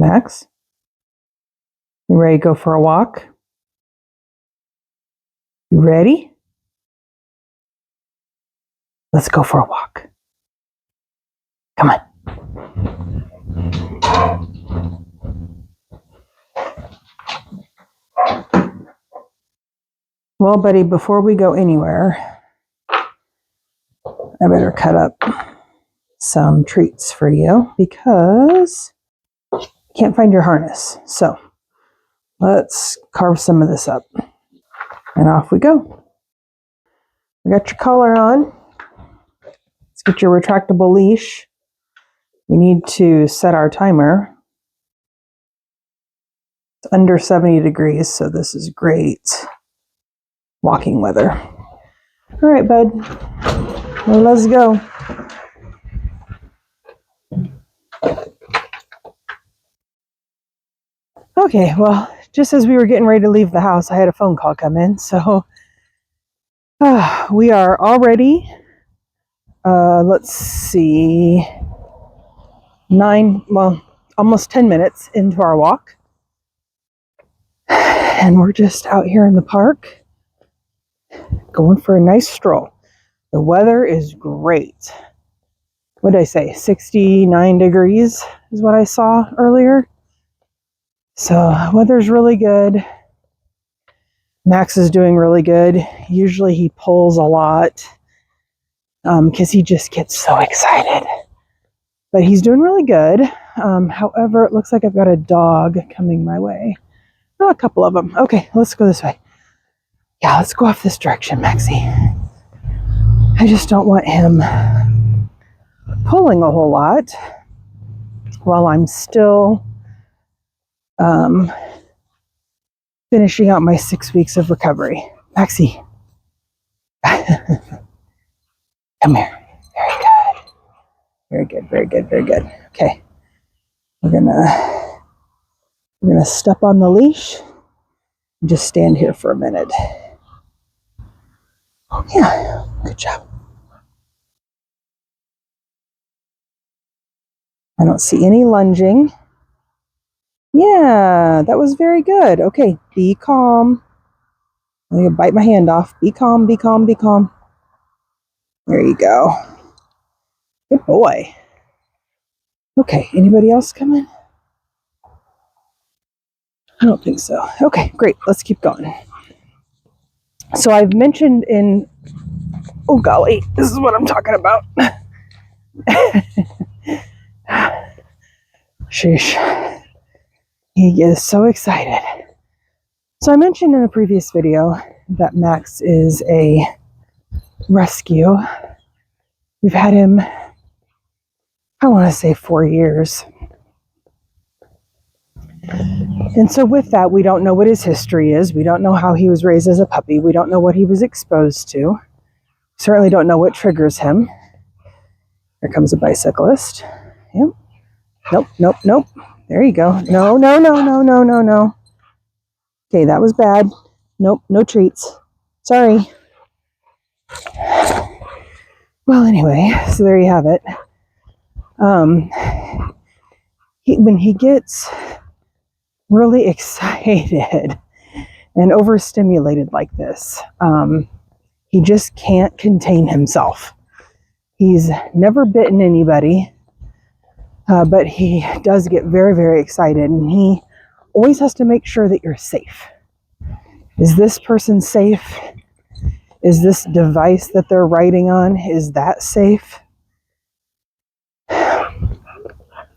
Max, you ready to go for a walk? You ready? Let's go for a walk. Come on. Well, buddy, before we go anywhere, I better cut up some treats for you because you can't find your harness. So let's carve some of this up. And off we go. We got your collar on. Let's get your retractable leash. We need to set our timer. It's under 70 degrees, so this is great walking weather. All right, bud. Well, let's go. Okay, well, just as we were getting ready to leave the house, I had a phone call come in. So we are already, let's see, almost 10 minutes into our walk. And we're just out here in the park going for a nice stroll. The weather is great. What did I say? 69 degrees is what I saw earlier. So weather's really good. Max is doing really good. Usually he pulls a lot because he just gets so excited. But he's doing really good. However, it looks like I've got a dog coming my way. Oh, a couple of them. Okay, let's go this way. Yeah, let's go off this direction, Maxie. I just don't want him pulling a whole lot while I'm still finishing out my 6 weeks of recovery. Maxie. Come here. Very good. Very good, very good, very good. Okay. We're gonna step on the leash and just stand here for a minute. Yeah, good job. I don't see any lunging. Yeah, that was very good. Okay, be calm. I'm gonna bite my hand off. Be calm, be calm, be calm. There you go. Good boy. Okay, anybody else coming? I don't think so. Okay, great. Let's keep going. So I've mentioned oh golly, this is what I'm talking about. Sheesh. He is so excited. So I mentioned in a previous video that Max is a rescue. We've had him, I want to say 4 years. And so with that, we don't know what his history is. We don't know how he was raised as a puppy. We don't know what he was exposed to. Certainly don't know what triggers him. Here comes a bicyclist. Yep. Nope, nope, nope. There you go. No, no, no, no, no, no, no. Okay, that was bad. Nope, no treats. Sorry. Well, anyway, so there you have it. When he gets really excited and overstimulated like this, he just can't contain himself. He's never bitten anybody, but he does get very, very excited, and he always has to make sure that you're safe. Is this person safe? Is this device that they're writing on, is that safe?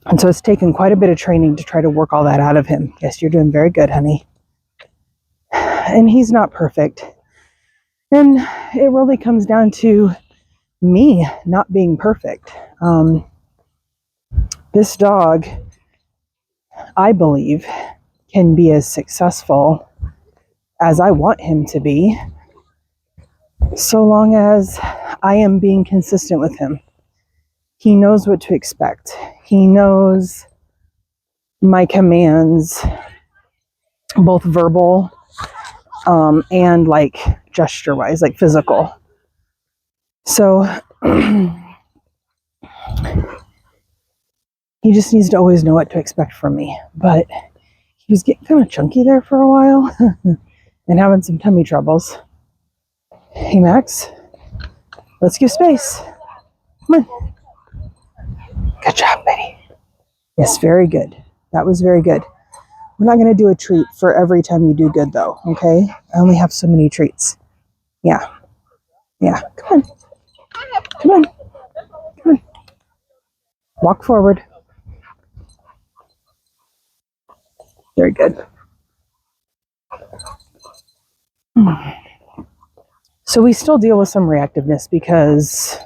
And so it's taken quite a bit of training to try to work all that out of him. Yes, you're doing very good, honey. And he's not perfect. And it really comes down to me not being perfect. This dog, I believe, can be as successful as I want him to be, so long as I am being consistent with him. He knows what to expect. He knows my commands, both verbal and like gesture-wise, like physical. So He just needs to always know what to expect from me. But he was getting kind of chunky there for a while and having some tummy troubles. Hey, Max, let's give space. Come on. Good job, Betty. Yes, very good. That was very good. We're not going to do a treat for every time you do good, though, okay? I only have so many treats. Yeah. Yeah. Come on. Come on. Come on. Walk forward. Very good. So we still deal with some reactiveness because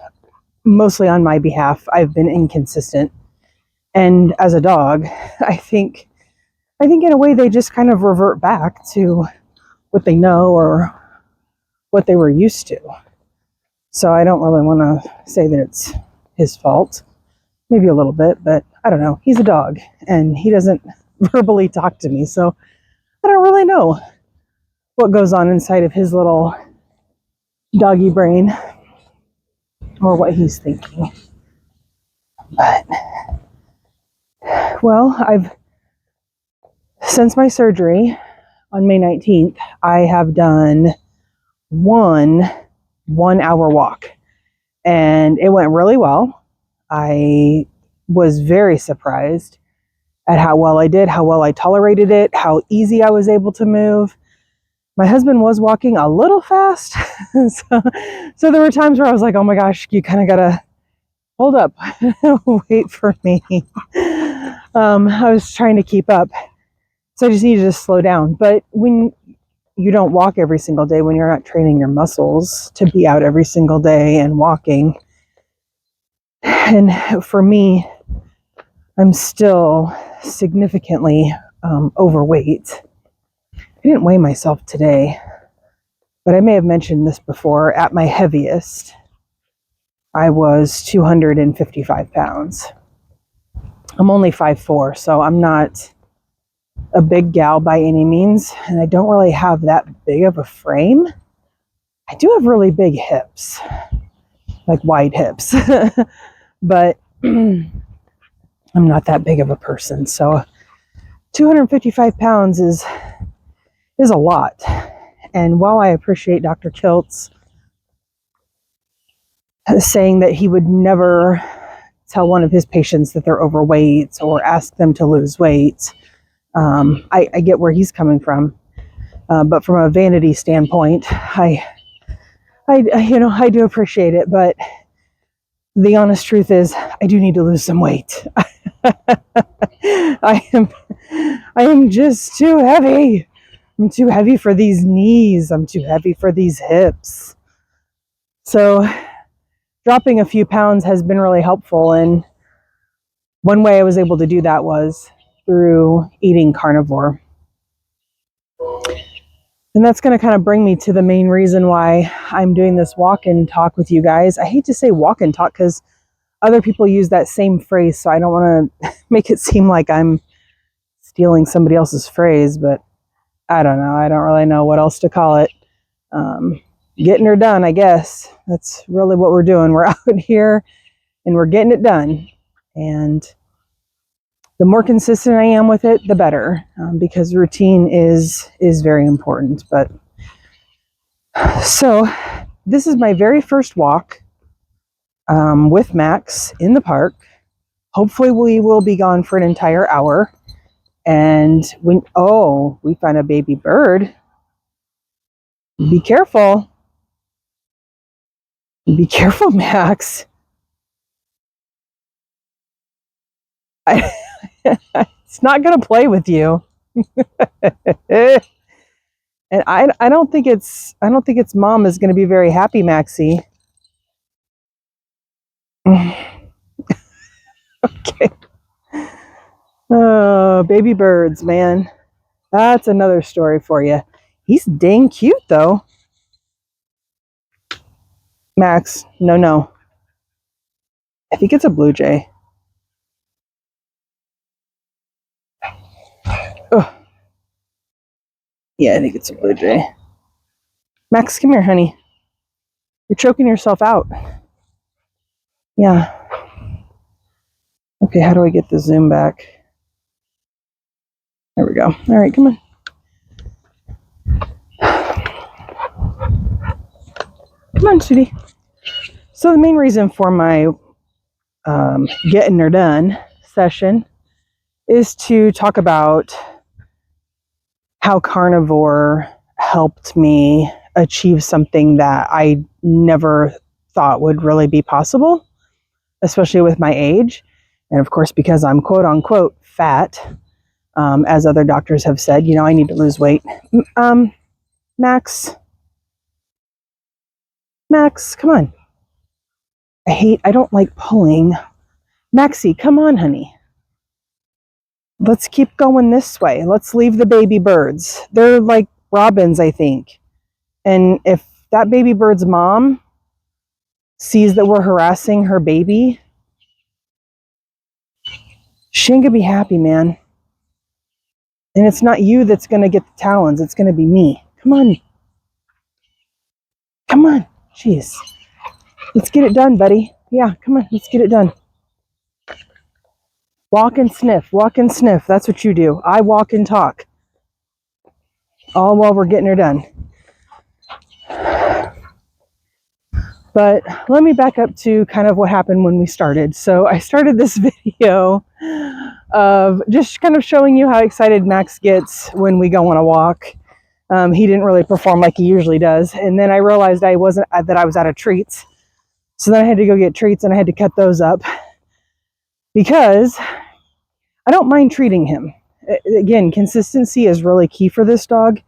mostly on my behalf, I've been inconsistent. And as a dog, I think in a way they just kind of revert back to what they know or what they were used to. So I don't really want to say that it's his fault. Maybe a little bit, but I don't know. He's a dog and he doesn't verbally talk to me. So I don't really know what goes on inside of his little doggy brain or what he's thinking. But, well, since my surgery on May 19th, I have done one 1 hour walk and it went really well. I was very surprised at how well I did, how well I tolerated it, how easy I was able to move. My husband was walking a little fast. so there were times where I was like, oh my gosh, you kind of gotta hold up, wait for me. I was trying to keep up. So I just needed to slow down. But when you don't walk every single day, when you're not training your muscles to be out every single day and walking, and for me, I'm still significantly overweight. I didn't weigh myself today, but I may have mentioned this before. At my heaviest, I was 255 pounds. I'm only 5'4", so I'm not a big gal by any means, and I don't really have that big of a frame. I do have really big hips, like wide hips, but I'm not that big of a person. So 255 pounds is a lot. And while I appreciate Dr. Kiltz saying that he would never tell one of his patients that they're overweight or ask them to lose weight, I get where he's coming from. But from a vanity standpoint, I do appreciate it. But the honest truth is, I do need to lose some weight. I am just too heavy. I'm too heavy for these knees. I'm too heavy for these hips. So dropping a few pounds has been really helpful. And one way I was able to do that was through eating carnivore. And that's going to kind of bring me to the main reason why I'm doing this walk and talk with you guys. I hate to say walk and talk because other people use that same phrase, so I don't want to make it seem like I'm stealing somebody else's phrase, but I don't know. I don't really know what else to call it. Getting her done, I guess. That's really what we're doing. We're out here and we're getting it done. And the more consistent I am with it, the better, because routine is very important. But so this is my very first walk with Max in the park. Hopefully we will be gone for an entire hour. And we found a baby bird. Be careful. Be careful, Max. It's not going to play with you. And I don't think its mom is going to be very happy, Maxie. Okay. Oh, baby birds, man. That's another story for you. He's dang cute, though. Max, no. I think it's a blue jay. Oh. Yeah, I think it's a blue jay. Max, come here, honey. You're choking yourself out. Yeah. Okay, how do I get the zoom back? There we go. All right, come on. Come on, sweetie. So the main reason for my getting her done session is to talk about how carnivore helped me achieve something that I never thought would really be possible, especially with my age. And of course, because I'm quote unquote fat, as other doctors have said, you know, I need to lose weight. Max, come on. I don't like pulling. Maxie, come on, honey. Let's keep going this way. Let's leave the baby birds. They're like robins, I think. And if that baby bird's mom sees that we're harassing her baby, she ain't gonna be happy, man. And it's not you that's gonna get the talons. It's gonna be me. Come on. Come on. Jeez. Let's get it done, buddy. Yeah, come on. Let's get it done. Walk and sniff. Walk and sniff. That's what you do. I walk and talk. All while we're getting her done. But let me back up to kind of what happened when we started. So I started this video of just kind of showing you how excited Max gets when we go on a walk. He didn't really perform like he usually does. And then I realized that I was out of treats. So then I had to go get treats and I had to cut those up because I don't mind treating him. Again, consistency is really key for this dog.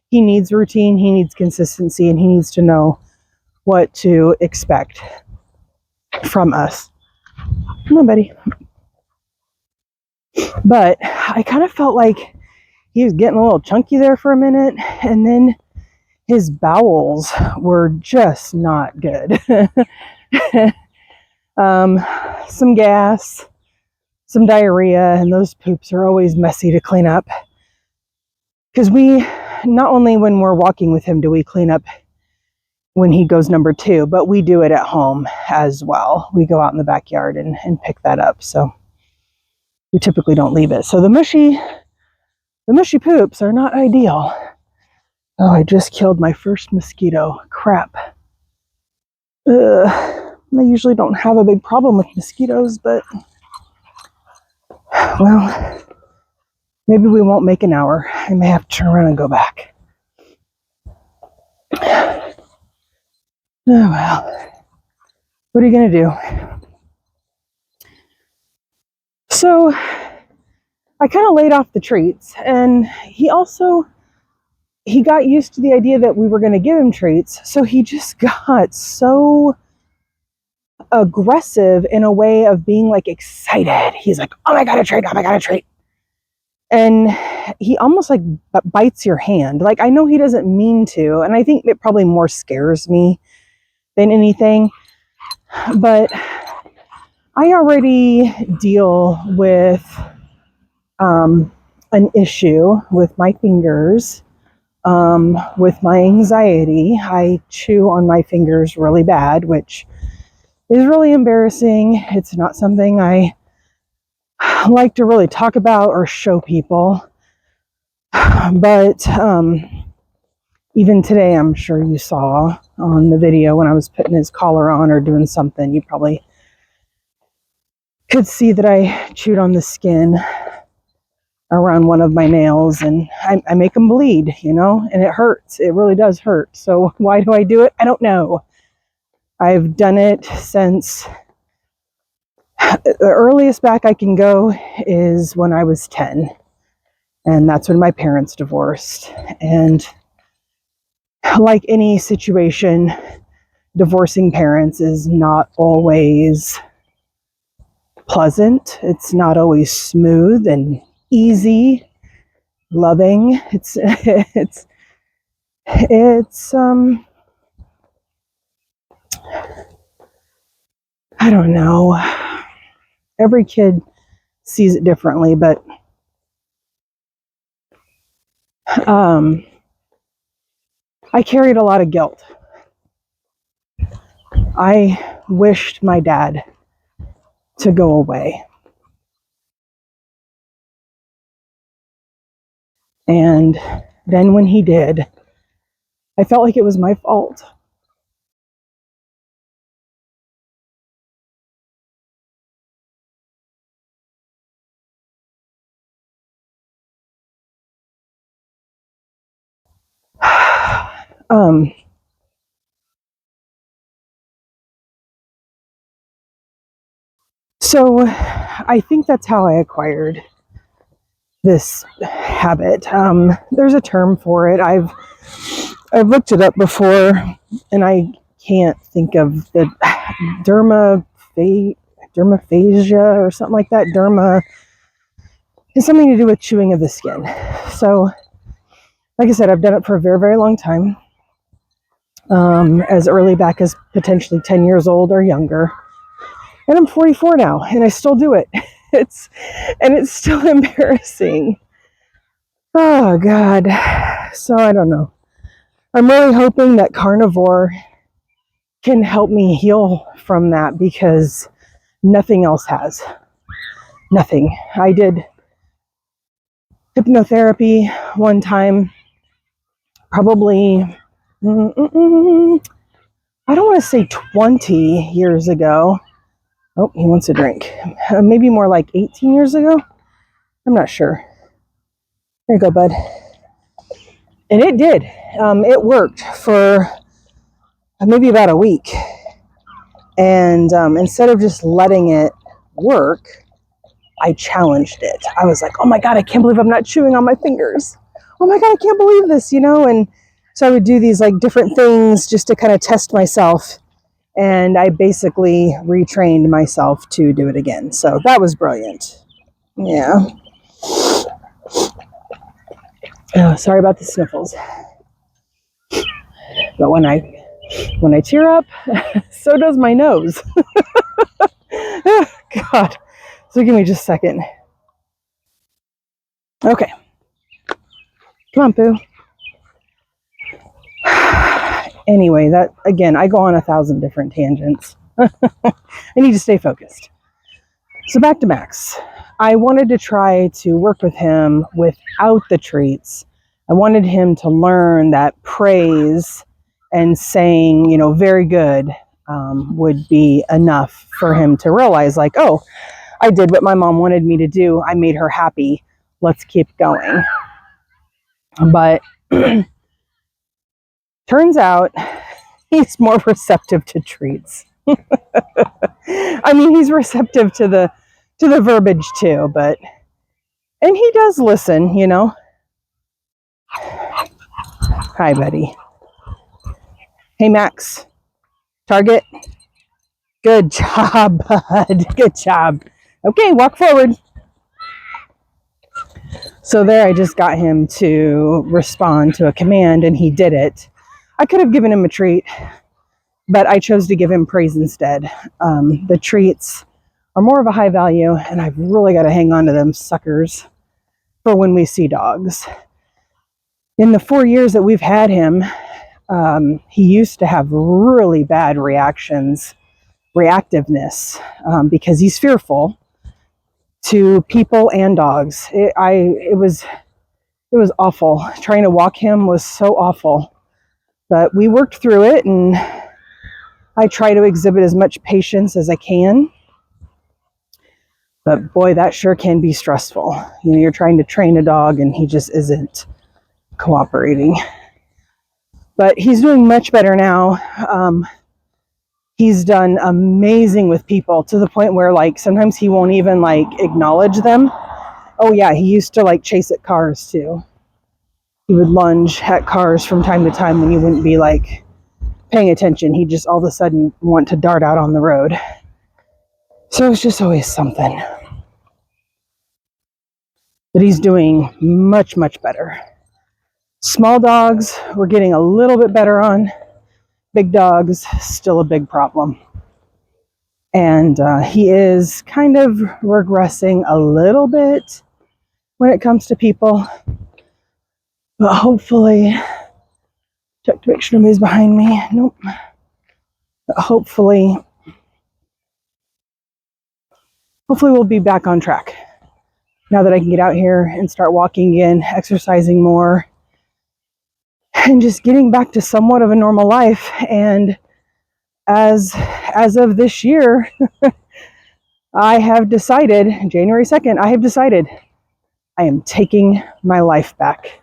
He needs routine, he needs consistency, and he needs to know what to expect from us. Come on, buddy. But I kind of felt like he was getting a little chunky there for a minute, and then his bowels were just not good. Some gas, some diarrhea, and those poops are always messy to clean up. Because we, not only when we're walking with him do we clean up when he goes number 2, but we do it at home as well. We go out in the backyard and pick that up. So we typically don't leave it. So the mushy poops are not ideal. Oh, I just killed my first mosquito. Crap. I usually don't have a big problem with mosquitoes, but well, maybe we won't make an hour. I may have to turn around and go back. Oh, well. What are you going to do? So I kind of laid off the treats, and he got used to the idea that we were going to give him treats. So he just got so aggressive in a way of being like excited. He's like, oh my God, a treat. Oh my God, a treat. And he almost like bites your hand. Like, I know he doesn't mean to, and I think it probably more scares me than anything. But I already deal with an issue with my fingers, with my anxiety. I chew on my fingers really bad, which is really embarrassing. It's not something I like to really talk about or show people. But even today, I'm sure you saw on the video when I was putting his collar on or doing something, you probably could see that I chewed on the skin around one of my nails, and I make them bleed, you know, and it hurts. It really does hurt. So why do I do it? I don't know. I've done it since the earliest back I can go is when I was 10. And that's when my parents divorced. And like any situation, divorcing parents is not always pleasant. It's not always smooth and easy, loving. It's I don't know. Every kid sees it differently, but I carried a lot of guilt. I wished my dad to go away. And then when he did, I felt like it was my fault. um, so I think that's how I acquired this habit. There's a term for it. I've looked it up before, and I can't think of the dermaphasia or something like that. Derma is something to do with chewing of the skin. So, like I said, I've done it for a very, very long time. As early back as potentially 10 years old or younger. And I'm 44 now, and I still do it. It's still embarrassing. Oh, God. So I don't know. I'm really hoping that carnivore can help me heal from that, because nothing else has. Nothing. I did hypnotherapy one time, probably, I don't want to say 20 years ago. Oh, he wants a drink. Maybe more like 18 years ago. I'm not sure. There you go, bud. And it did. It worked for maybe about a week. And instead of just letting it work, I challenged it. I was like, oh my God, I can't believe I'm not chewing on my fingers. Oh my God, I can't believe this, And so I would do these like different things just to kind of test myself. And I basically retrained myself to do it again. So that was brilliant. Yeah. Oh, sorry about the sniffles. But when I tear up, so does my nose. Oh, God. So give me just a second. Okay. Come on, Pooh. Anyway, that again, I go on 1,000 different tangents. I need to stay focused. So back to Max. I wanted to try to work with him without the treats. I wanted him to learn that praise and saying, very good, would be enough for him to realize, like, oh, I did what my mom wanted me to do. I made her happy. Let's keep going. But turns out he's more receptive to treats. I mean, he's receptive to the verbiage too, and he does listen, Hi, buddy. Hey, Max. Target. Good job, bud. Good job. Okay, walk forward. So there, I just got him to respond to a command, and he did it. I could have given him a treat, but I chose to give him praise instead. The treats are more of a high value, and I've really got to hang on to them suckers for when we see dogs. In the 4 years that we've had him, he used to have really bad reactiveness, because he's fearful to people and dogs. It was awful. Trying to walk him was so awful, but we worked through it, and I try to exhibit as much patience as I can. But boy, that sure can be stressful. You're trying to train a dog and he just isn't cooperating. But he's doing much better now. He's done amazing with people, to the point where like sometimes he won't even like acknowledge them. Oh yeah, he used to like chase at cars too. He would lunge at cars from time to time when you wouldn't be like paying attention. He'd just all of a sudden want to dart out on the road. So it's just always something. But he's doing much, much better. Small dogs, we're getting a little bit better on. Big dogs, still a big problem. And he is kind of regressing a little bit when it comes to people. But hopefully, check to make sure nobody's behind me. Nope. But hopefully we'll be back on track. now that I can get out here and start walking again, exercising more, and just getting back to somewhat of a normal life. And as of this year, I have decided, January 2nd, I have decided I am taking my life back.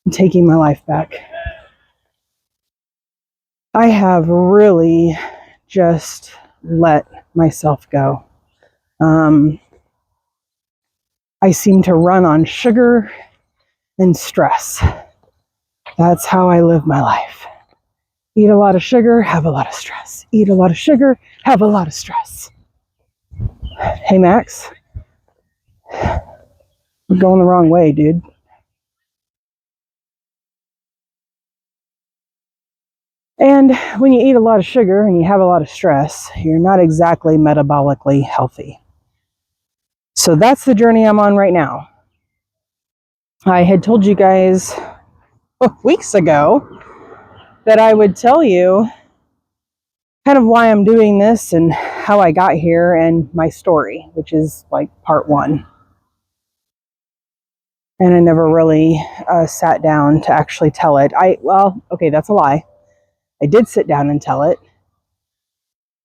I'm taking my life back. I have really just let myself go. I seem to run on sugar and stress. That's how I live my life. Eat a lot of sugar, have a lot of stress. Eat a lot of sugar, have a lot of stress. Hey, Max. We're going the wrong way, dude. And when you eat a lot of sugar and you have a lot of stress, you're not exactly metabolically healthy. So that's the journey I'm on right now. I had told you guys weeks ago that I would tell you kind of why I'm doing this and how I got here and my story, which is like part 1. And I never really sat down to actually tell it. Okay, that's a lie. I did sit down and tell it,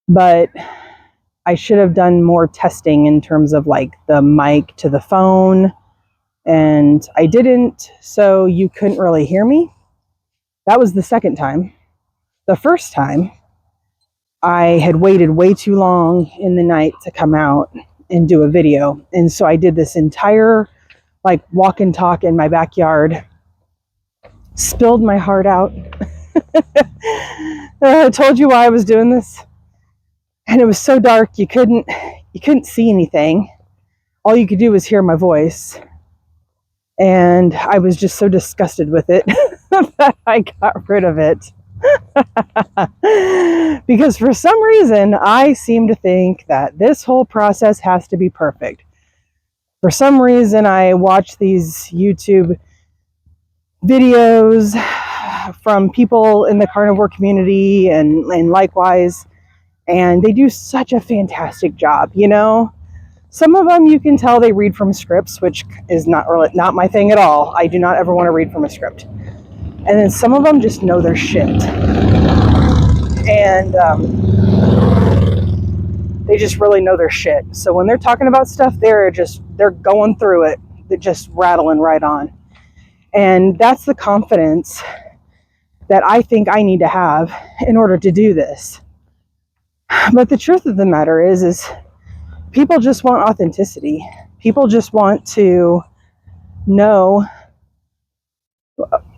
but I should have done more testing in terms of like the mic to the phone, and I didn't, so you couldn't really hear me. That was the second time. The first time, I had waited way too long in the night to come out and do a video, and so I did this entire like walk and talk in my backyard, spilled my heart out. I told you why I was doing this, and it was so dark you couldn't see anything. All you could do was hear my voice, and I was just so disgusted with it that I got rid of it. Because for some reason I seem to think that this whole process has to be perfect. For some reason I watch these YouTube videos from people in the carnivore community and likewise, and they do such a fantastic job. You know, some of them you can tell they read from scripts, which is not my thing at all. I do not ever want to read from a script. And then some of them just know their shit, and they just really know their shit. So when they're talking about stuff, they're going through it, they're just rattling right on. And that's the confidence that I think I need to have in order to do this. But the truth of the matter is people just want authenticity. People just want to know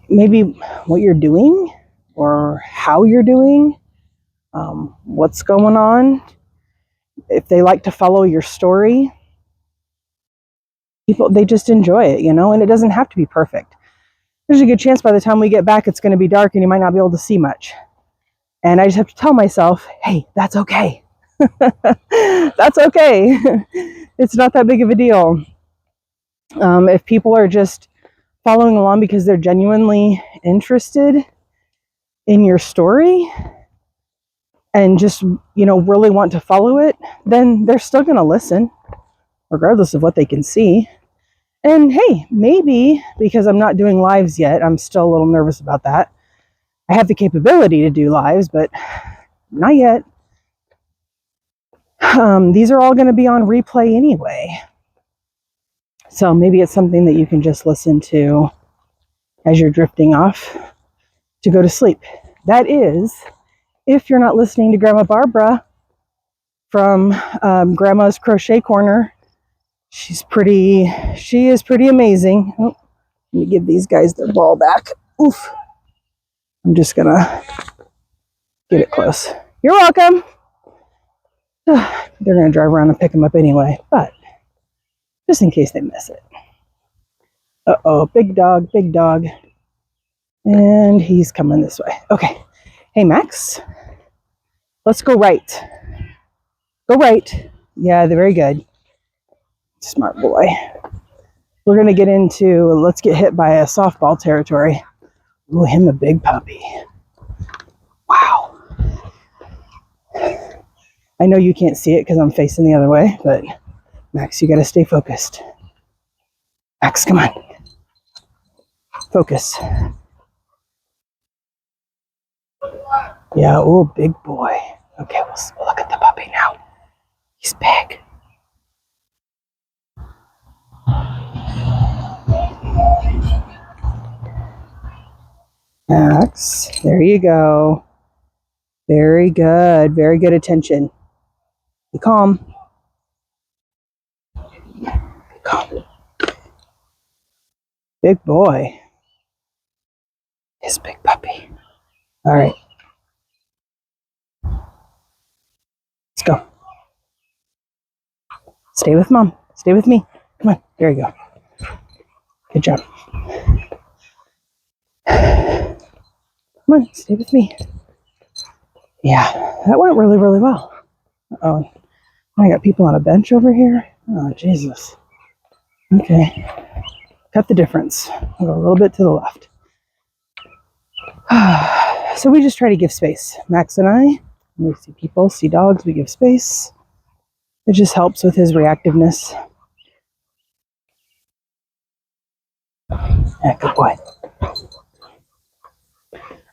maybe what you're doing or how you're doing, what's going on. If they like to follow your story, people, they just enjoy it, you know, and it doesn't have to be perfect. There's a good chance by the time we get back, it's going to be dark and you might not be able to see much. And I just have to tell myself, hey, that's okay. That's okay. It's not that big of a deal. If people are just following along because they're genuinely interested in your story and just, you know, really want to follow it, then they're still going to listen, regardless of what they can see. And hey, maybe because I'm not doing lives yet, I'm still a little nervous about that. I have the capability to do lives, but not yet. These are all going to be on replay anyway. So maybe it's something that you can just listen to as you're drifting off to go to sleep. That is, if you're not listening to Grandma Barbara from Grandma's Crochet Corner. She is pretty amazing. Oh, let me give these guys their ball back. Oof. I'm just gonna get it close. You're welcome. They're gonna drive around and pick them up anyway, but just in case they miss it. Uh-oh, big dog. And he's coming this way. Okay. Hey, Max. Let's go right. Go right. Yeah, they're very good. Smart boy. We're going to get into, let's get hit by a softball territory. Ooh, him a big puppy. Wow. I know you can't see it because I'm facing the other way, but Max, you got to stay focused. Max, come on. Focus. Yeah, oh, big boy. Okay, we'll look at the puppy now. He's big. Max, there you go. Very good. Very good attention. Be calm. Be calm. Big boy. His big puppy. All right. Let's go. Stay with mom. Stay with me. Come on. There you go. Good job. Come on. Stay with me. Yeah, that went really, really well. Oh, I got people on a bench over here. Oh, Jesus. Okay. Cut the difference. I'll go a little bit to the left. So we just try to give space. Max and I, when we see people, see dogs, we give space. It just helps with his reactiveness. Yeah, good boy.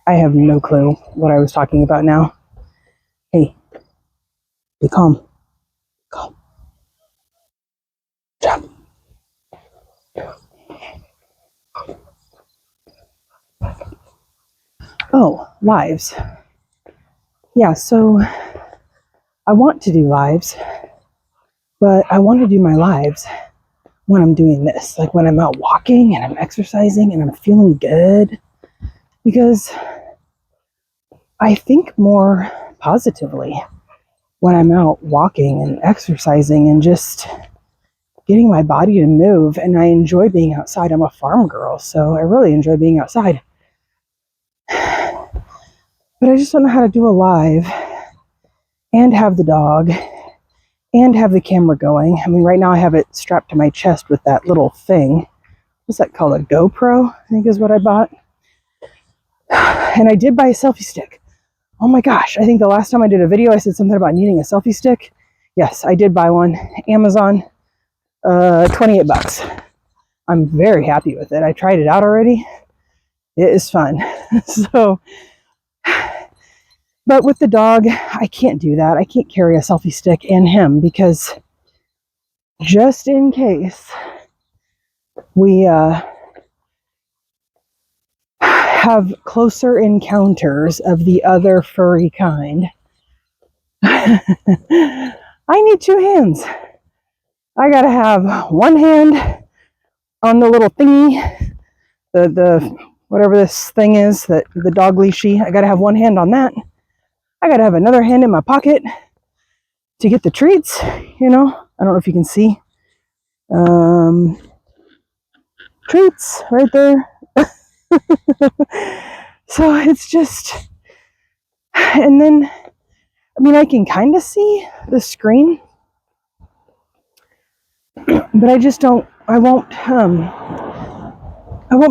I have no clue what I was talking about now. Hey, be calm. Calm. Good job. Oh, lives. Yeah, so I want to do lives, but I want to do my lives when I'm doing this, like when I'm out walking and I'm exercising and I'm feeling good, because I think more positively when I'm out walking and exercising and just getting my body to move, and I enjoy being outside. I'm a farm girl, so I really enjoy being outside. But I just don't know how to do a live and have the dog and have the camera going. I mean, right now I have it strapped to my chest with that little thing. What's that called? A GoPro, I think is what I bought. And I did buy a selfie stick. Oh my gosh, I think the last time I did a video, I said something about needing a selfie stick. Yes, I did buy one. Amazon, 28 bucks. I'm very happy with it. I tried it out already. It is fun. So, but with the dog, I can't do that. I can't carry a selfie stick and him, because just in case we have closer encounters of the other furry kind, I need two hands. I gotta have one hand on the little thingy, the whatever this thing is, that the dog leashy. I gotta have one hand on that. I gotta have another hand in my pocket to get the treats, you know. I don't know if you can see. Treats right there. So it's just, and then, I mean, I can kind of see the screen, but I just don't, I won't be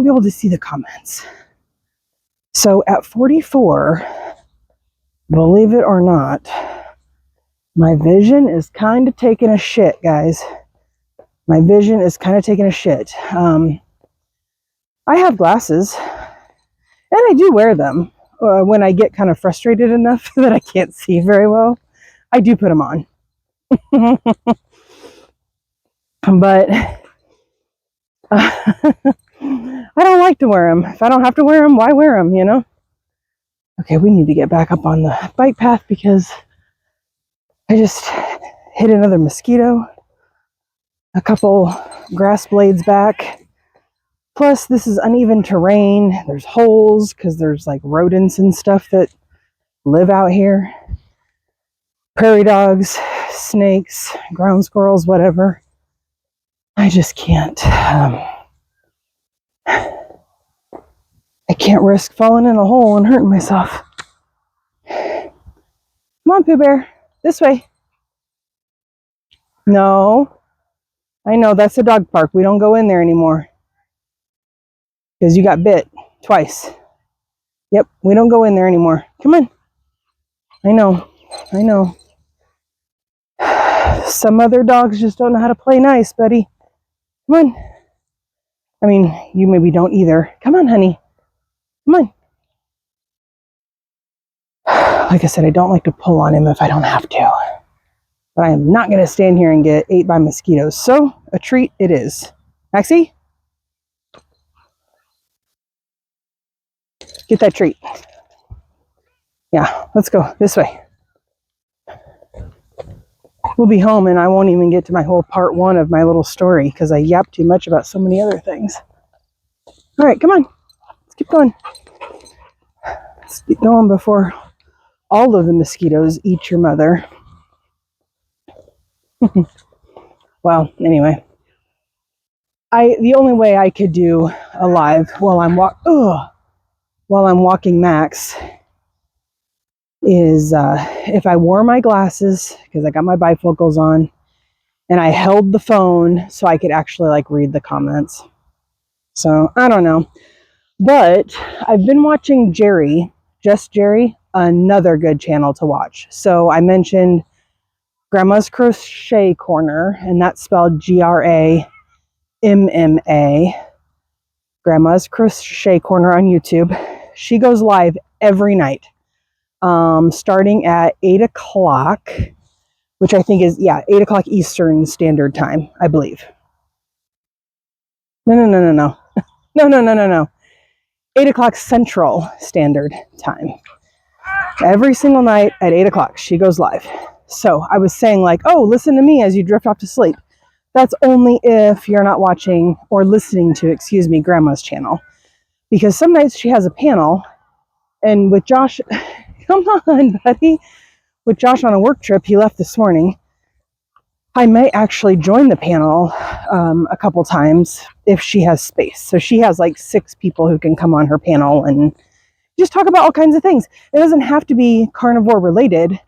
able to see the comments. So at 44, believe it or not, my vision is kind of taking a shit, guys. My vision is kind of taking a shit. I have glasses, and I do wear them when I get kind of frustrated enough that I can't see very well. I do put them on. But I don't like to wear them. If I don't have to wear them, why wear them, you know? Okay, we need to get back up on the bike path because I just hit another mosquito a couple grass blades back. Plus, this is uneven terrain. There's holes because there's like rodents and stuff that live out here. Prairie dogs, snakes, ground squirrels, whatever. I just can't. I can't risk falling in a hole and hurting myself. Come on, Pooh Bear. This way. No. I know, that's a dog park. We don't go in there anymore. Because you got bit twice. Yep, we don't go in there anymore. Come on. I know. I know. Some other dogs just don't know how to play nice, buddy. Come on. I mean, you maybe don't either. Come on, honey. Come on. Like I said, I don't like to pull on him if I don't have to. But I am not going to stand here and get ate by mosquitoes. So, a treat it is. Maxie? Get that treat. Yeah, let's go this way. We'll be home and I won't even get to my whole part 1 of my little story because I yapped too much about so many other things. All right, come on. Let's keep going. Let's get going before all of the mosquitoes eat your mother. Well, anyway. The only way I could do a live while I'm walking Max is if I wore my glasses because I got my bifocals on and I held the phone so I could actually like read the comments. So I don't know, but I've been watching Just Jerry, another good channel to watch. So I mentioned Grandma's Crochet Corner, and that's spelled GRAMMA. Grandma's Crochet Corner on YouTube. She goes live every night, starting at 8 o'clock, which I think is, 8 o'clock Eastern Standard Time, I believe. No. 8 o'clock Central Standard Time. Every single night at 8 o'clock, she goes live. So I was saying like, oh, listen to me as you drift off to sleep. That's only if you're not watching or listening to, Grandma's channel. Because some nights she has a panel, and with Josh, come on, buddy. With Josh on a work trip, he left this morning. I may actually join the panel a couple times if she has space. So she has like 6 people who can come on her panel and just talk about all kinds of things. It doesn't have to be carnivore related.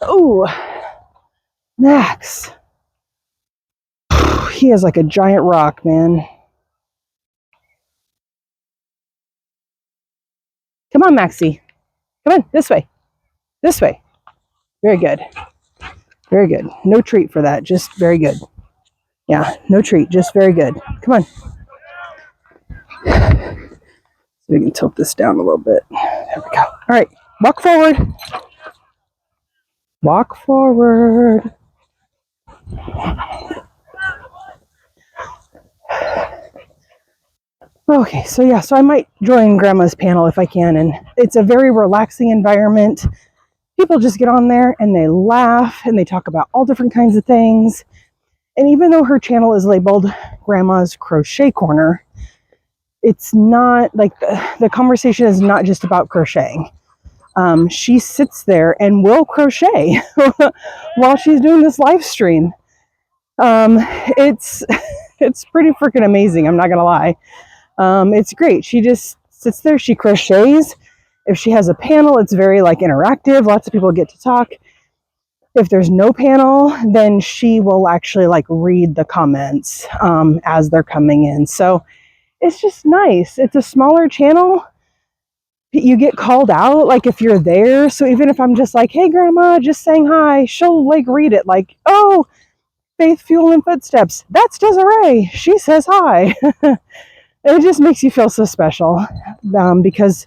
Oh, Max. He is like a giant rock, man. Come on, Maxie. Come on, this way. This way. Very good. Very good. No treat for that, just very good. Yeah, no treat, just very good. Come on. So we can tilt this down a little bit. There we go. All right, walk forward. Walk forward. Okay, so I might join Grandma's panel if I can, and it's a very relaxing environment. People just get on there and they laugh and they talk about all different kinds of things. And even though her channel is labeled Grandma's Crochet Corner, it's not like the conversation is not just about crocheting. She sits there and will crochet while she's doing this live stream. It's pretty freaking amazing. I'm not gonna lie. It's great. She just sits there. She crochets. If she has a panel, it's very like interactive. Lots of people get to talk. If there's no panel, then she will actually like read the comments as they're coming in. So it's just nice. It's a smaller channel. You get called out like if you're there. So even if I'm just like, hey, Grandma, just saying hi, she'll like read it like, oh, Faith, Fuel, and Footsteps. That's Desiree. She says hi. It just makes you feel so special because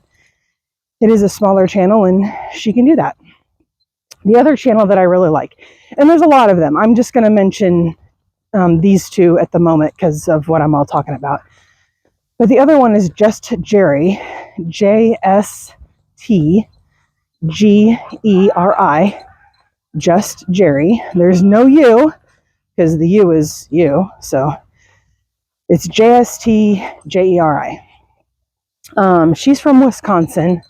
it is a smaller channel and she can do that. The other channel that I really like, and there's a lot of them. I'm just going to mention these 2 at the moment because of what I'm all talking about. But the other one is Just Jerry, JSTGERI, Just Jerry. There's no U because the U is you, so it's JSTGERI. She's from Wisconsin.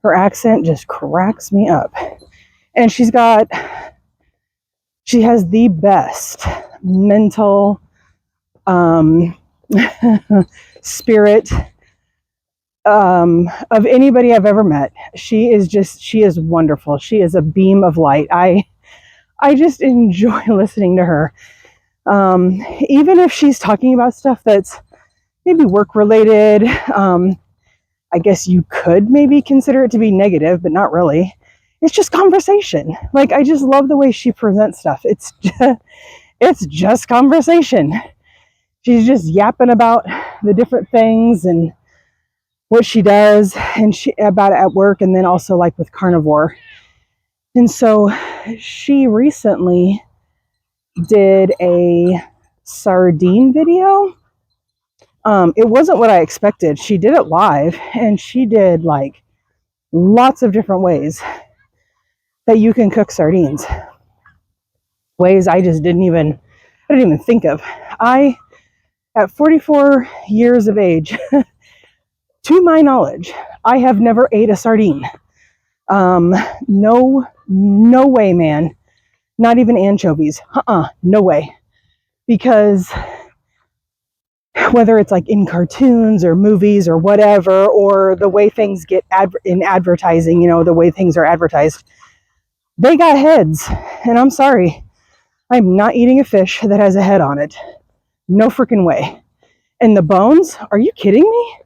Her accent just cracks me up. And she has the best mental spirit of anybody I've ever met. She is wonderful. She is a beam of light. I just enjoy listening to her. Even if she's talking about stuff that's maybe work related, I guess you could maybe consider it to be negative, but not really. It's just conversation. Like, I just love the way she presents stuff. It's just conversation. She's just yapping about the different things and what she does and about it at work, and then also like with carnivore. And so she recently did a sardine video. It wasn't what I expected. She did it live, and she did like lots of different ways that you can cook sardines. Ways I didn't even think of. At 44 years of age, to my knowledge, I have never ate a sardine. No way, man. Not even anchovies. No way. Because whether it's like in cartoons or movies or whatever, or the way things get in advertising, the way things are advertised, they got heads. And I'm sorry, I'm not eating a fish that has a head on it. No freaking way. And the bones? Are you kidding me?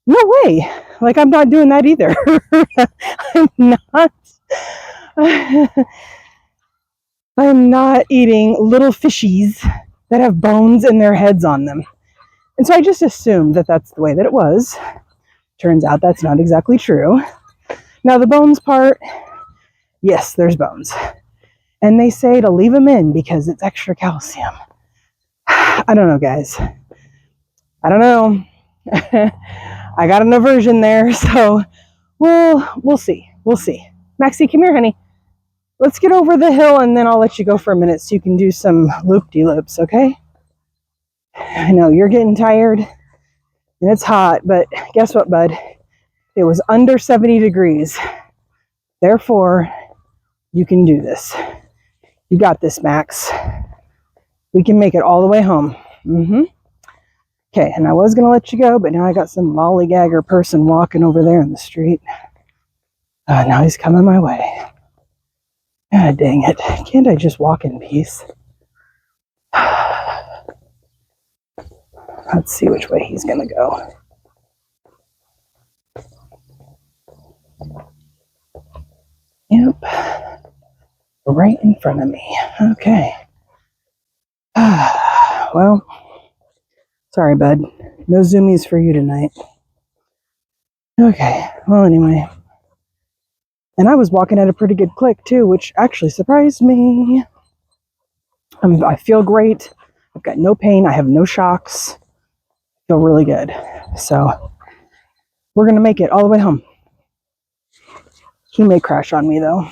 No way. Like, I'm not doing that either. I'm not eating little fishies that have bones and their heads on them. And so I just assumed that that's the way that it was. Turns out that's not exactly true. Now, the bones part, yes, there's bones. And they say to leave them in because it's extra calcium. I don't know, guys. I don't know. I got an aversion there, so we'll see. We'll see. Maxie, come here, honey. Let's get over the hill, and then I'll let you go for a minute so you can do some loop-de-loops, okay? I know you're getting tired, and it's hot, but guess what, bud? It was under 70 degrees. Therefore, you can do this. You got this, Max. We can make it all the way home. Okay, and I was going to let you go, but now I got some lollygagger person walking over there in the street. Now he's coming my way. God dang it. Can't I just walk in peace? Let's see which way he's going to go. Yep. Right in front of me. Okay. Well, sorry, bud. No zoomies for you tonight. Okay. Well, anyway. And I was walking at a pretty good click, too, which actually surprised me. I feel great. I've got no pain. I have no shocks. I feel really good. So, we're going to make it all the way home. He may crash on me, though.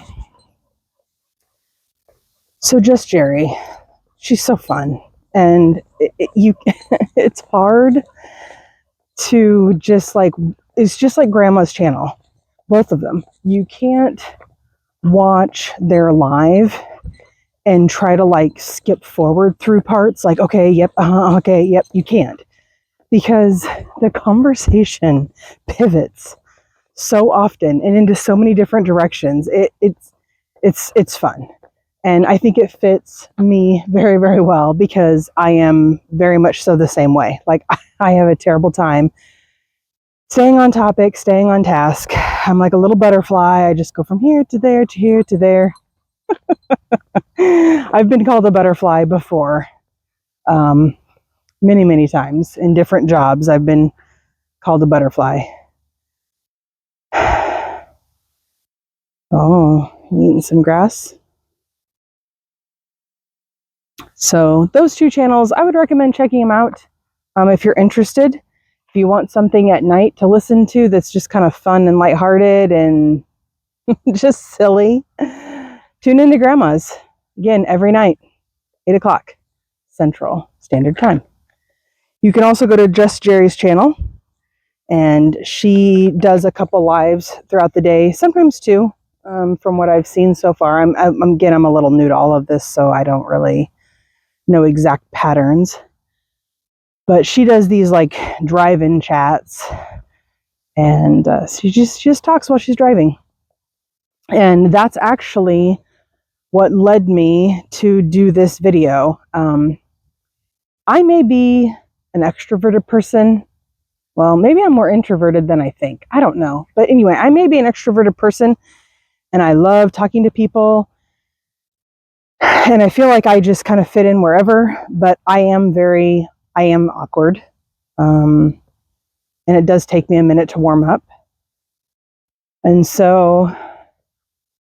So, Just Jerry. She's so fun. And it's hard to just like, it's just like Grandma's channel. Both of them. You can't watch their live and try to like skip forward through parts like, okay, yep, okay, yep. You can't, because the conversation pivots so often and into so many different directions. It's fun. And I think it fits me very, very well because I am very much so the same way. Like, I have a terrible time staying on topic, staying on task. I'm like a little butterfly. I just go from here to there to here to there. I've been called a butterfly before. Many, many times in different jobs. I've been called a butterfly. Oh, you eating some grass? So those two channels, I would recommend checking them out if you're interested. If you want something at night to listen to that's just kind of fun and lighthearted and just silly, tune into Grandma's. Again, every night, 8 o'clock Central Standard Time. You can also go to Just Jerry's channel, and she does a couple lives throughout the day, sometimes two, from what I've seen so far. I'm a little new to all of this, so I don't really know exact patterns. But she does these like drive-in chats, and she just talks while she's driving. And that's actually what led me to do this video. I may be an extroverted person. Well, maybe I'm more introverted than I think. I don't know. But anyway, I may be an extroverted person, and I love talking to people. And I feel like I just kind of fit in wherever, but I am awkward. And it does take me a minute to warm up. And so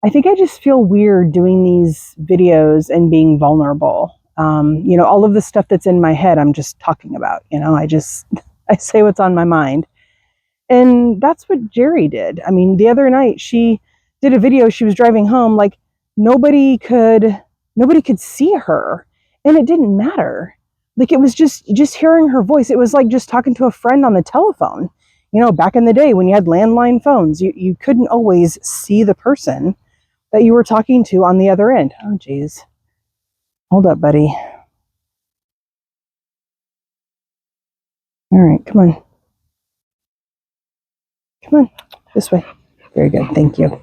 I think I just feel weird doing these videos and being vulnerable. All of the stuff that's in my head, I'm just talking about, I say what's on my mind. And that's what Jerry did. I mean, the other night she did a video, she was driving home, like nobody could see her, and it didn't matter. Like it was just hearing her voice. It was like just talking to a friend on the telephone. Back in the day when you had landline phones, you couldn't always see the person that you were talking to on the other end. Oh, geez. Hold up, buddy. All right, come on. Come on, this way. Very good, thank you.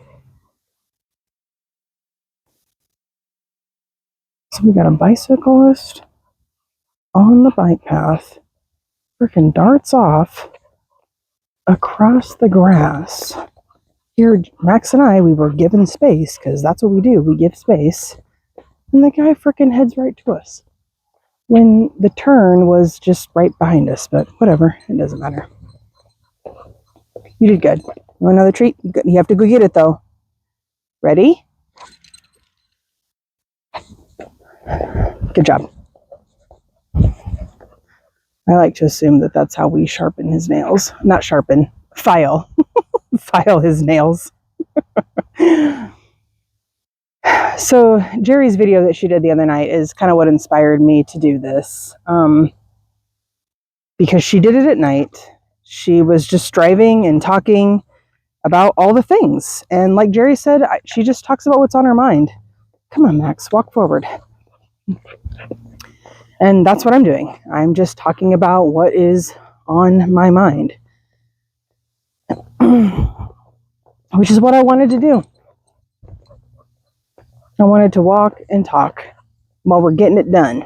So we got a bicyclist on the bike path, freaking darts off across the grass. Here, Max and I, we were given space, because that's what we do, we give space. And the guy freaking heads right to us, when the turn was just right behind us, but whatever, it doesn't matter. You did good. You want another treat? You have to go get it, though. Ready? Good job. I like to assume that that's how we sharpen his nails. Not sharpen, file. File his nails. So Jerry's video that she did the other night is kind of what inspired me to do this. Because she did it at night. She was just driving and talking about all the things. And like Jerry said, she just talks about what's on her mind. Come on, Max, walk forward. And that's what I'm doing. I'm just talking about what is on my mind. Which is what I wanted to do. I wanted to walk and talk while we're getting it done.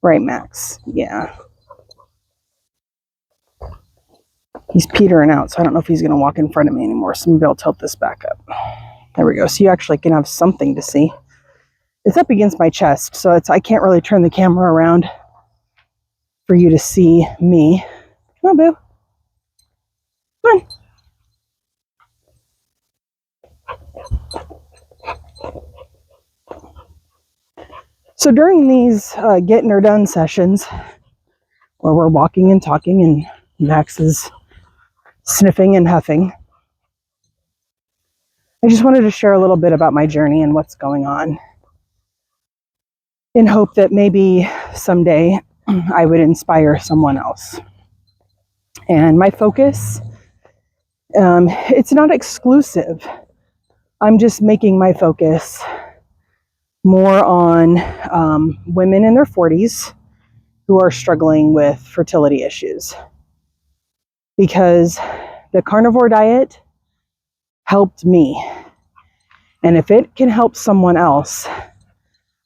Right, Max? Yeah. He's petering out, so I don't know if he's going to walk in front of me anymore. So maybe I'll tilt this back up. There we go. So you actually can have something to see. It's up against my chest, so I can't really turn the camera around for you to see me. Come on, boo. Come on. So during these getting her done sessions, where we're walking and talking and Max is sniffing and huffing, I just wanted to share a little bit about my journey and what's going on, in hope that maybe someday I would inspire someone else. And my focus, it's not exclusive. I'm just making my focus more on women in their 40s who are struggling with fertility issues. Because the carnivore diet helped me. And if it can help someone else,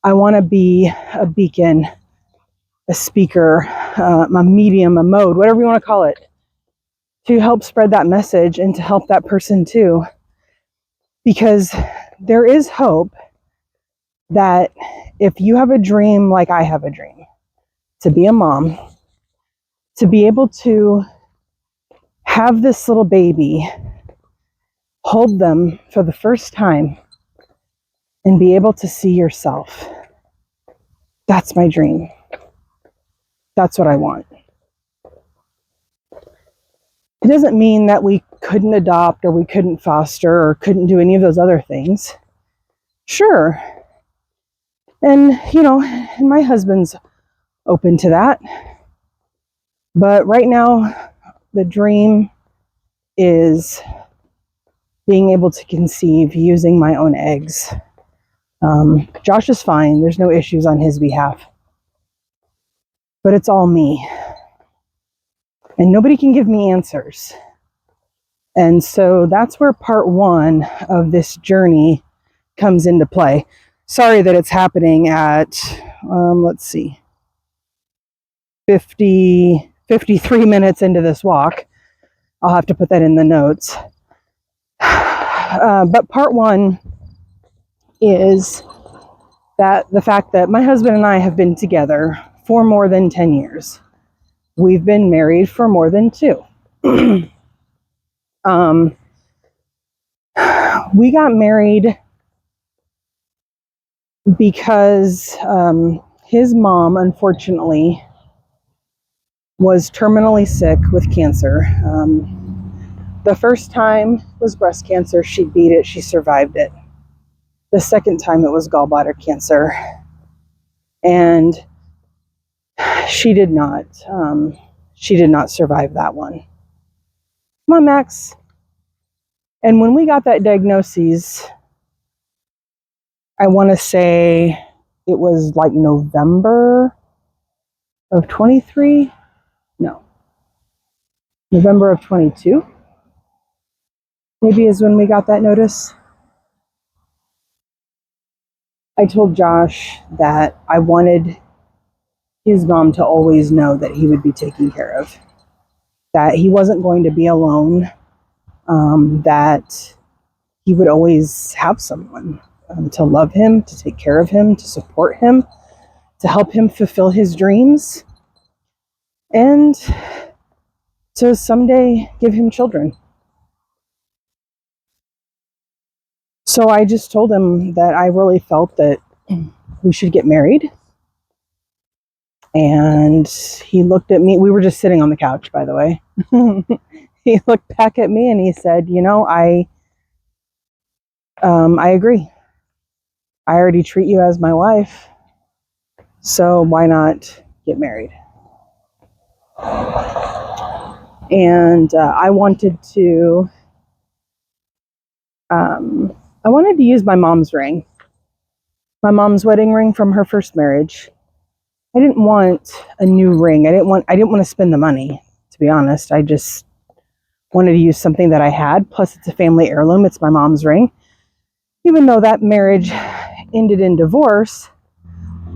I want to be a beacon, a speaker, a medium, a mode, whatever you want to call it, to help spread that message and to help that person too. Because there is hope that if you have a dream like I have a dream, to be a mom, to be able to have this little baby, hold them for the first time, and be able to see yourself. That's my dream. That's what I want. It doesn't mean that we couldn't adopt or we couldn't foster or couldn't do any of those other things. Sure. And, and my husband's open to that. But right now, the dream is being able to conceive using my own eggs. Josh is fine. There's no issues on his behalf. But it's all me. And nobody can give me answers. And so that's where part one of this journey comes into play. Sorry that it's happening at, 53 minutes into this walk. I'll have to put that in the notes. But part one is that the fact that my husband and I have been together for more than 10 years. We've been married for more than 2. We got married because his mom, unfortunately, was terminally sick with cancer. The first time was breast cancer. She beat it. She survived it. The second time it was gallbladder cancer. And she did not survive that one. Come on, Max. And when we got that diagnosis, I want to say it was like November of 23. No, November of 22. Maybe is when we got that notice. I told Josh that I wanted his mom to always know that he would be taken care of, that he wasn't going to be alone, that he would always have someone to love him, to take care of him, to support him, to help him fulfill his dreams, and to someday give him children. So I just told him that I really felt that we should get married. And he looked at me. We were just sitting on the couch, by the way. He looked back at me and he said, I agree. I already treat you as my wife, so why not get married? And I wanted to use my mom's ring, my mom's wedding ring from her first marriage. I didn't want a new ring. I didn't want to spend the money, to be honest. I just wanted to use something that I had. Plus, it's a family heirloom. It's my mom's ring. Even though that marriage ended in divorce,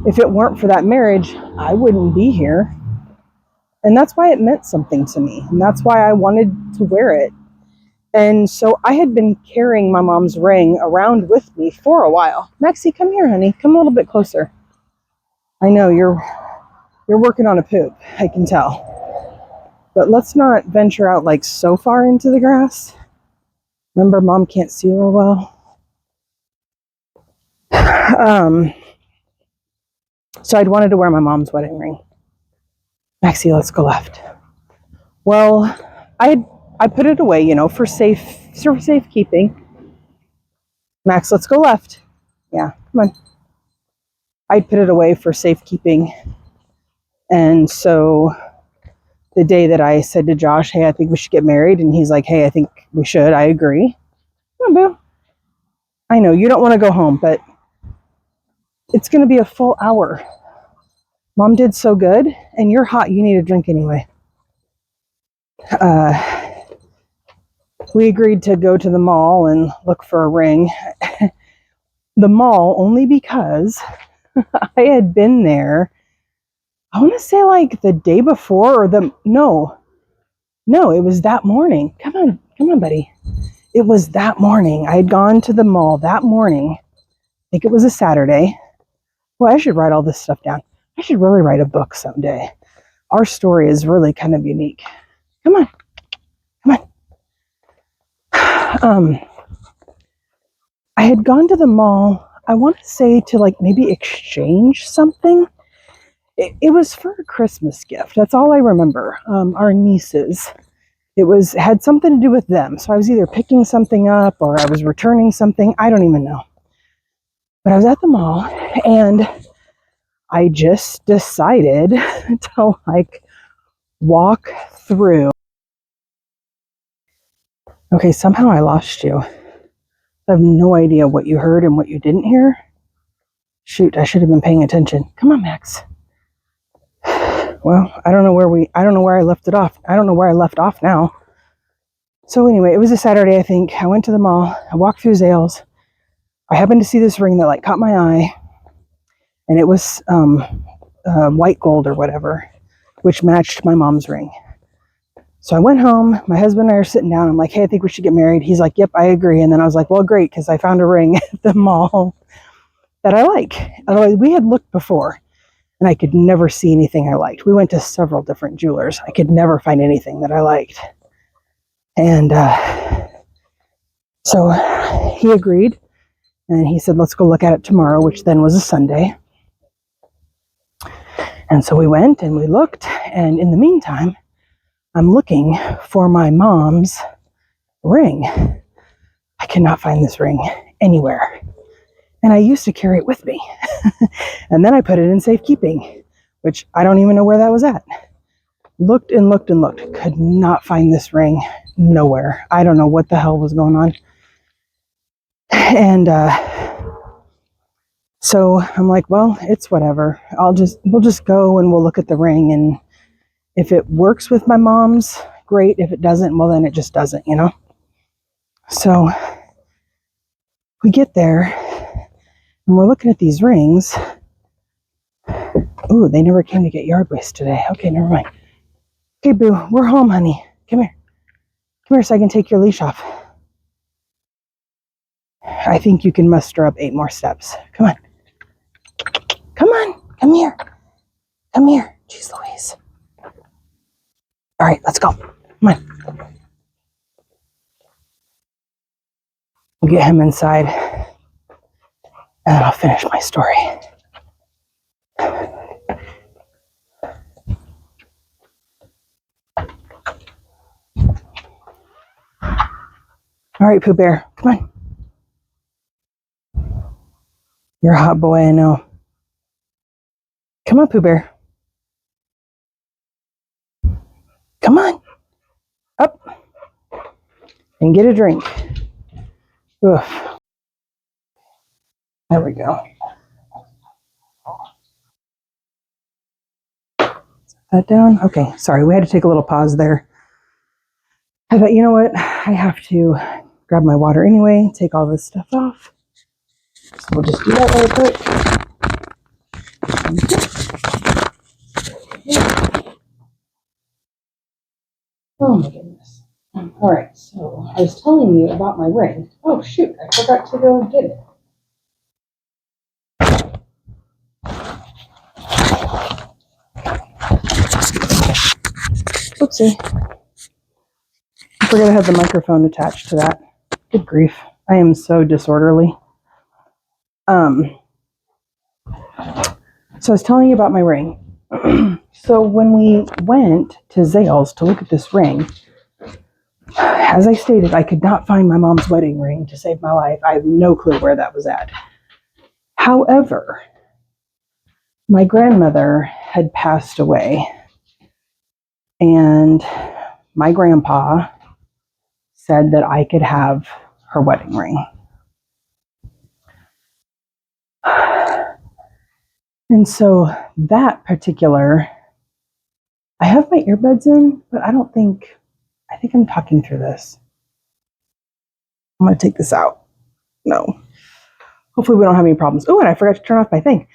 if it weren't for that marriage, I wouldn't be here. And that's why it meant something to me. And that's why I wanted to wear it. And so I had been carrying my mom's ring around with me for a while. Maxie, come here, honey. Come a little bit closer. I know you're working on a poop, I can tell. But let's not venture out like so far into the grass. Remember, Mom can't see real well. So I'd wanted to wear my mom's wedding ring. Maxie, let's go left. Well, I put it away, for safekeeping. Max, let's go left. Yeah, come on. I'd put it away for safekeeping. And so the day that I said to Josh, hey, I think we should get married, and he's like, hey, I think we should. I agree. Come on, boo. I know you don't want to go home, but it's going to be a full hour. Mom did so good, and you're hot. You need a drink anyway. We agreed to go to the mall and look for a ring. The mall, only because I had been there, I want to say like the day before no, it was that morning. Come on, buddy. It was that morning. I had gone to the mall that morning. I think it was a Saturday. Well, I should write all this stuff down. I should really write a book someday. Our story is really kind of unique. Come on. I had gone to the mall, I want to say to like maybe exchange something. It was for a Christmas gift. That's all I remember. Our nieces. It had something to do with them. So I was either picking something up or I was returning something. I don't even know. But I was at the mall and I just decided to like walk through. Okay, somehow I lost you. I have no idea what you heard and what you didn't hear. Shoot, I should have been paying attention. Come on, Max. Well, I don't know where I left it off. I don't know where I left off now. So anyway, it was a Saturday, I think. I went to the mall. I walked through Zales. I happened to see this ring that like caught my eye. And it was white gold or whatever, which matched my mom's ring. So I went home. My husband and I are sitting down. I'm like, hey, I think we should get married. He's like, yep, I agree. And then I was like, well, great, because I found a ring at the mall that I like. Otherwise, we had looked before. and I could never see anything I liked. We went to several different jewelers. I could never find anything that I liked. And so he agreed, and he said, let's go look at it tomorrow, which then was a Sunday. And so we went and we looked, and in the meantime, I'm looking for my mom's ring. I cannot find this ring anywhere. And I used to carry it with me. And then I put it in safekeeping, which I don't even know where that was at. Looked and looked and looked. Could not find this ring nowhere. I don't know what the hell was going on. And so I'm like, well, it's whatever. We'll just go and we'll look at the ring. And if it works with my mom's, great. If it doesn't, well, then it just doesn't, you know? So we get there and we're looking at these rings. Ooh, they never came to get yard waste today. Okay, never mind. Okay, boo, we're home, honey. Come here. Come here so I can take your leash off. I think you can muster up 8 more steps. Come on. Come on. Come here. Come here. Jeez Louise. All right, let's go. Come on. We'll get him inside, and I'll finish my story. All right, Pooh Bear, come on. You're a hot boy, I know. Come on, Pooh Bear. Come on. Up. And get a drink. Oof. There we go. Set that down. Okay, sorry, we had to take a little pause there. I thought, you know what? I have to grab my water anyway, take all this stuff off. So we'll just do that really quick. Oh my goodness. All right, so I was telling you about my ring. Oh shoot, I forgot to go get it. Oopsie. I forgot I had the microphone attached to that. Good grief. I am so disorderly. So I was telling you about my ring. So when we went to Zales to look at this ring, as I stated, I could not find my mom's wedding ring to save my life. I have no clue where that was at. However, my grandmother had passed away, and my grandpa said that I could have her wedding ring. And so that particular, I have my earbuds in, but I think I'm talking through this. I'm going to take this out. No. Hopefully we don't have any problems. Oh, and I forgot to turn off my thing.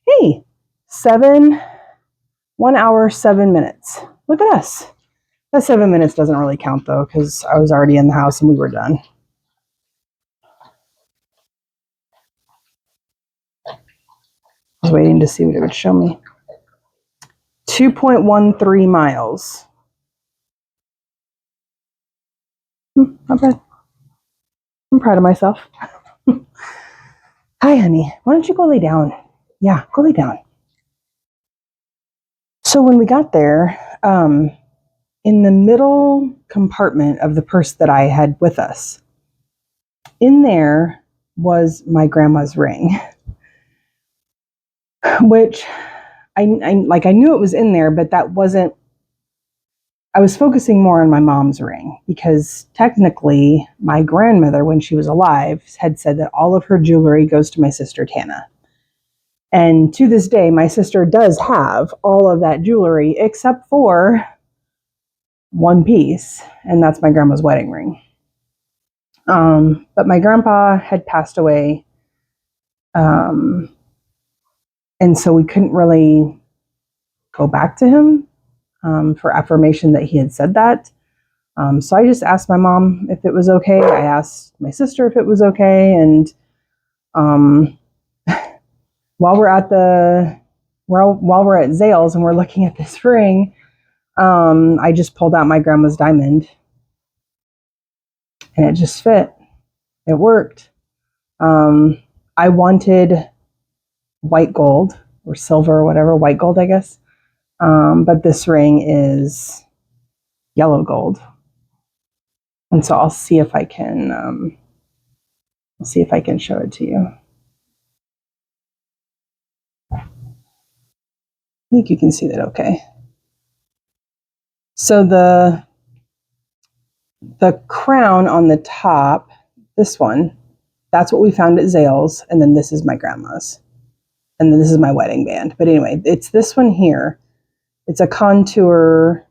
Hey, 1 hour, 7 minutes. Look at us. That 7 minutes doesn't really count though, because I was already in the house and we were done. I was waiting to see what it would show me. 2.13 miles. Not bad. I'm proud of myself. Hi, honey. Why don't you go lay down? Yeah, go lay down. So when we got there, in the middle compartment of the purse that I had with us, in there was my grandma's ring, which I knew it was in there, but that wasn't, I was focusing more on my mom's ring because technically my grandmother, when she was alive, had said that all of her jewelry goes to my sister Tana. And to this day, my sister does have all of that jewelry except for one piece, and that's my grandma's wedding ring. But my grandpa had passed away, and so we couldn't really go back to him for affirmation that he had said that. So I just asked my mom if it was okay. I asked my sister if it was okay, and while we're at the while we're at Zales and we're looking at this ring, I just pulled out my grandma's diamond and it just fit. It worked. I wanted white gold or silver or whatever, white gold, I guess. But this ring is yellow gold. And so I'll see if I can show it to you. I think you can see that okay. So the crown on the top, this one, that's what we found at Zales, and then this is my grandma's. And then this is my wedding band. But anyway, it's this one here. It's a contour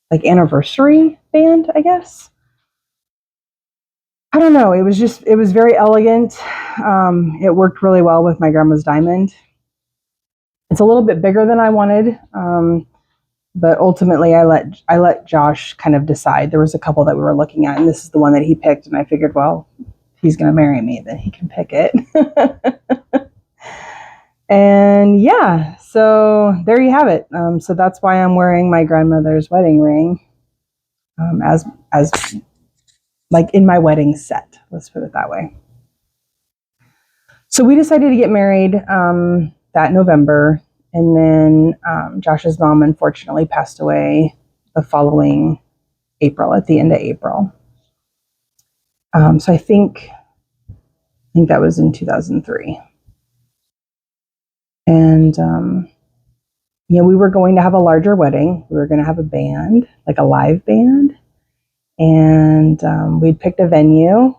like anniversary band, I guess. I don't know. It was very elegant. It worked really well with my grandma's diamond. It's a little bit bigger than I wanted. But ultimately I let Josh kind of decide. There was a couple that we were looking at, and this is the one that he picked, and I figured, well, if he's going to marry me, then he can pick it. And yeah, so there you have it. So that's why I'm wearing my grandmother's wedding ring as like in my wedding set. Let's put it that way. So we decided to get married that November. And then Josh's mom unfortunately passed away the following April, at the end of April. So I think that was in 2003. And we were going to have a larger wedding. We were going to have a band, like a live band. And we'd picked a venue.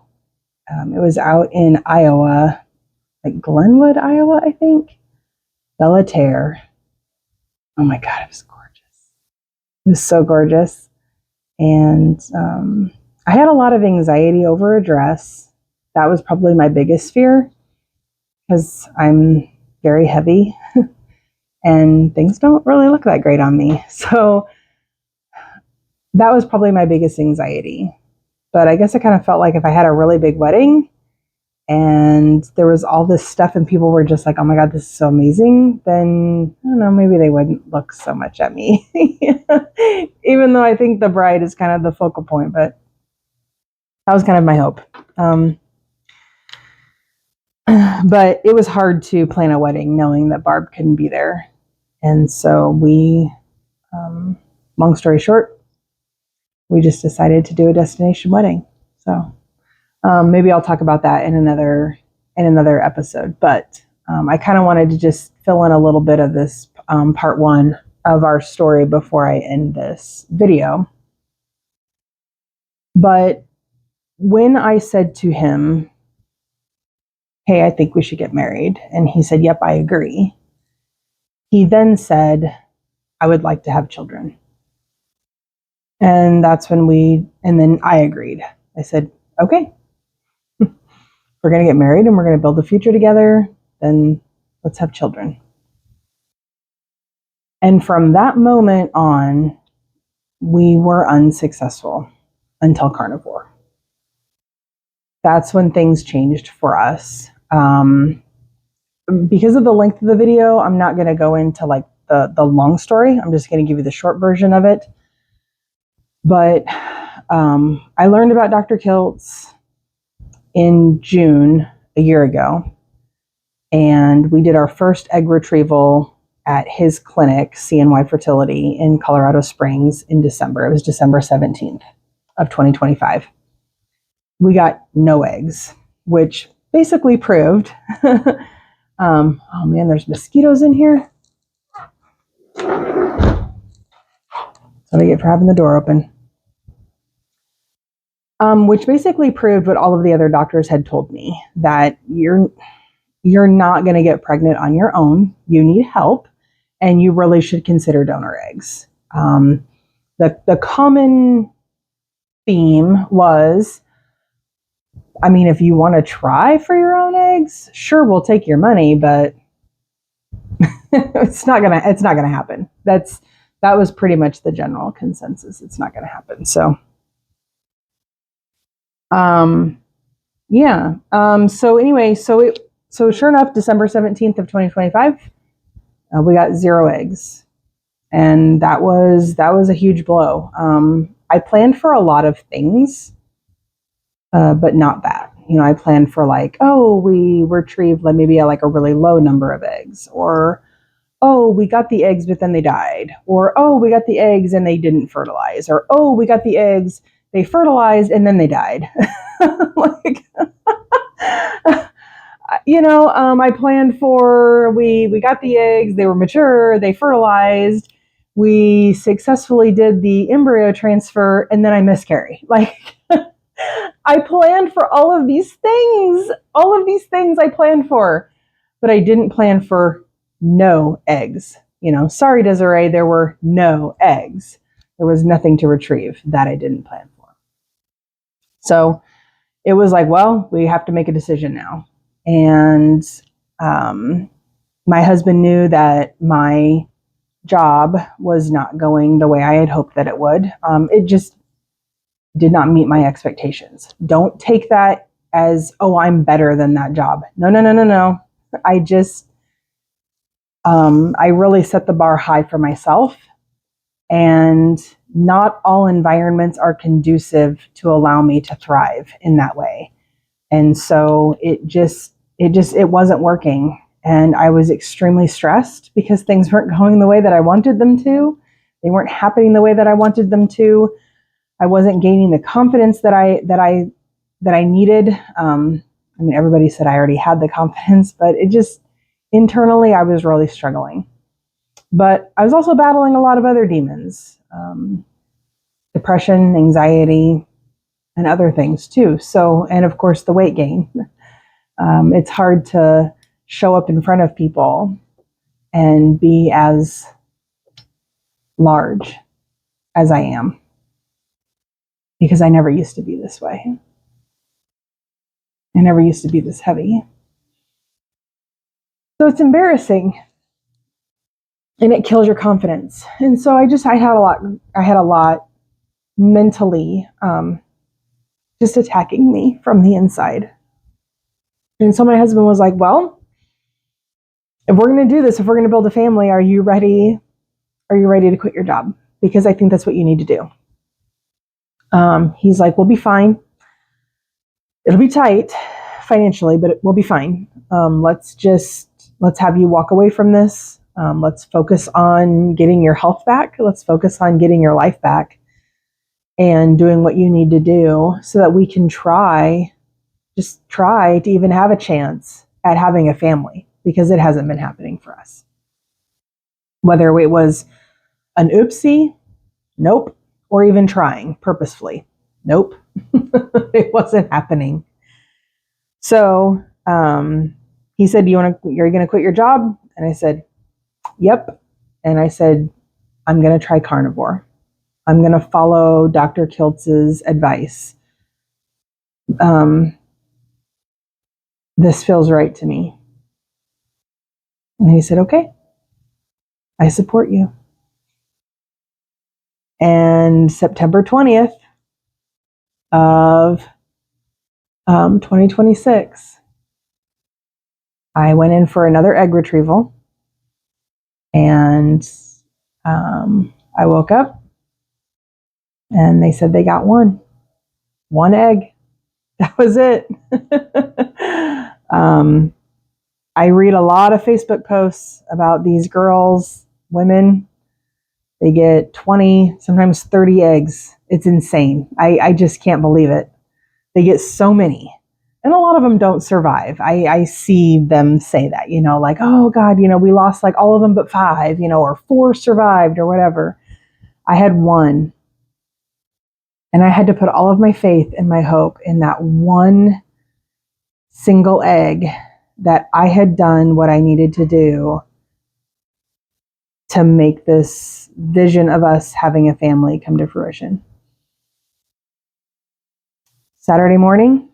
It was out in Iowa, like Glenwood, Iowa, I think. Belle Terre. Oh my God, it was gorgeous. It was so gorgeous. And I had a lot of anxiety over a dress. That was probably my biggest fear because I'm very heavy and things don't really look that great on me. So that was probably my biggest anxiety. But I guess I kind of felt like if I had a really big wedding and there was all this stuff and people were just like, oh my God, this is so amazing, then I don't know, maybe they wouldn't look so much at me. Even though I think the bride is kind of the focal point, but that was kind of my hope. But it was hard to plan a wedding knowing that Barb couldn't be there. And so we, long story short, we just decided to do a destination wedding. So maybe I'll talk about that in another episode. But I kind of wanted to just fill in a little bit of this part one of our story before I end this video. But when I said to him, hey, I think we should get married, and he said, yep, I agree. He then said, I would like to have children. And that's when then I agreed. I said, okay, we're going to get married and we're going to build a future together, then let's have children. And from that moment on, we were unsuccessful until carnivore. That's when things changed for us. Because of the length of the video, I'm not going to go into like the long story. I'm just going to give you the short version of it. But I learned about Dr. Kiltz in June a year ago. And we did our first egg retrieval at his clinic, CNY Fertility, in Colorado Springs in December. It was December 17th of 2025. We got no eggs, which basically proved, oh man, there's mosquitoes in here. That's what I get for having the door open. Which basically proved what all of the other doctors had told me, that you're not going to get pregnant on your own. You need help, and you really should consider donor eggs. The common theme was, I mean, if you want to try for your own eggs, sure, we'll take your money, but it's not gonna happen. That was pretty much the general consensus. It's not gonna happen. So, yeah. So anyway, so sure enough, December 17th of 2025, We got 0 eggs, and that was a huge blow. I planned for a lot of things, but not that. I planned for like, oh, we retrieved like maybe like a really low number of eggs, or oh, we got the eggs but then they died, or oh, we got the eggs and they didn't fertilize, or oh, we got the eggs, they fertilized and then they died. Like, I planned for, we got the eggs, they were mature, they fertilized, we successfully did the embryo transfer, and then I miscarry. Like, I planned for all of these things I planned for, but I didn't plan for no eggs. Sorry, Desiree, there were no eggs. There was nothing to retrieve that I didn't plan for. So it was like, well, we have to make a decision now. And my husband knew that my job was not going the way I had hoped that it would. It just did not meet my expectations. Don't take that as, oh, I'm better than that job. No, no, no, no, no. I really set the bar high for myself, and not all environments are conducive to allow me to thrive in that way. And so it wasn't working. And I was extremely stressed because things weren't going the way that I wanted them to. They weren't happening the way that I wanted them to. I wasn't gaining the confidence that I needed. Everybody said I already had the confidence, but it just, internally, I was really struggling. But I was also battling a lot of other demons, depression, anxiety, and other things too. So, and of course, the weight gain. It's hard to show up in front of people and be as large as I am, because I never used to be this way. I never used to be this heavy. So it's embarrassing, and it kills your confidence. And so I had a lot mentally just attacking me from the inside. And so my husband was like, well, if we're going to do this, if we're going to build a family, are you ready to quit your job? Because I think that's what you need to do. He's like, we'll be fine. It'll be tight financially, but we'll be fine. Let's have you walk away from this. Let's focus on getting your health back. Let's focus on getting your life back and doing what you need to do so that we can try to even have a chance at having a family, because it hasn't been happening for us. Whether it was an oopsie, nope, or even trying purposefully, nope, it wasn't happening. So he said, you're going to quit your job? And I said, yep. And I said, I'm going to try carnivore. I'm going to follow Dr. Kiltz's advice. This feels right to me. And he said, okay, I support you. And September 20th of 2026, I went in for another egg retrieval, and I woke up and they said they got one egg. That was it. I read a lot of Facebook posts about these girls, women. They get 20, sometimes 30 eggs. It's insane. I just can't believe it. They get so many. And a lot of them don't survive. I see them say that, like, oh God, we lost like all of them but 5, or 4 survived or whatever. I had 1. And I had to put all of my faith and my hope in that one single egg, that I had done what I needed to do to make this vision of us having a family come to fruition. Saturday morning,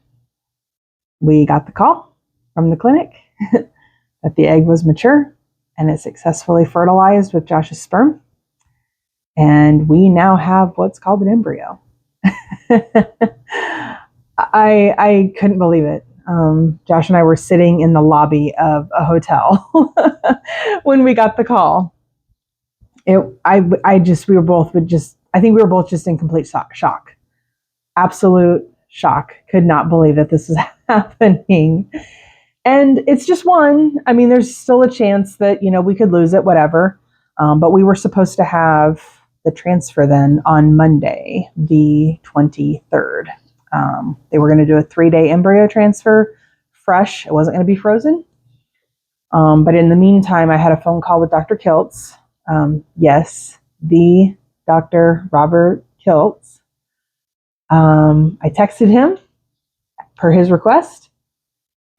we got the call from the clinic that the egg was mature and it successfully fertilized with Josh's sperm. And we now have what's called an embryo. I couldn't believe it. Josh and I were sitting in the lobby of a hotel when we got the call. We were both I think we were both just in complete shock, absolute shock. Could not believe that this was happening. And it's just one. I mean, there's still a chance that, we could lose it, whatever. But we were supposed to have the transfer then on Monday, the 23rd. They were going to do a 3-day embryo transfer, fresh. It wasn't going to be frozen. But in the meantime, I had a phone call with Dr. Kiltz. Yes, the Dr. Robert Kiltz. I texted him per his request,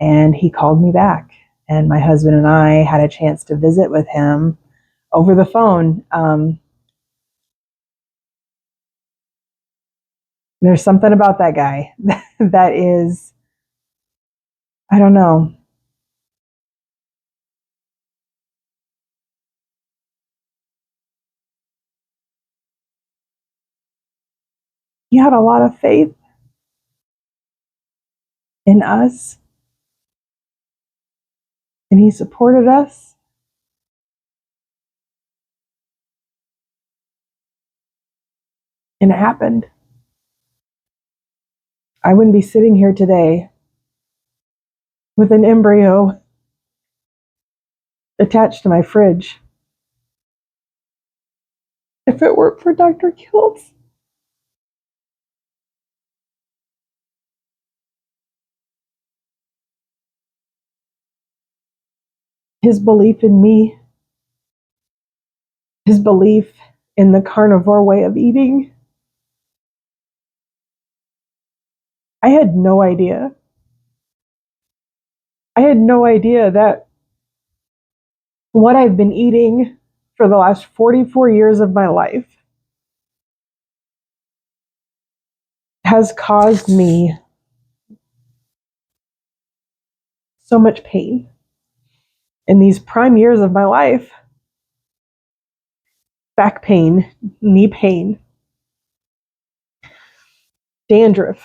and he called me back. And my husband and I had a chance to visit with him over the phone. There's something about that guy that is, I don't know. He had a lot of faith in us, and he supported us. And it happened. I wouldn't be sitting here today with an embryo attached to my fridge if it weren't for Dr. Kiltz. His belief in me, his belief in the carnivore way of eating. I had no idea. I had no idea that what I've been eating for the last 44 years of my life has caused me so much pain. In these prime years of my life, back pain, knee pain, dandruff,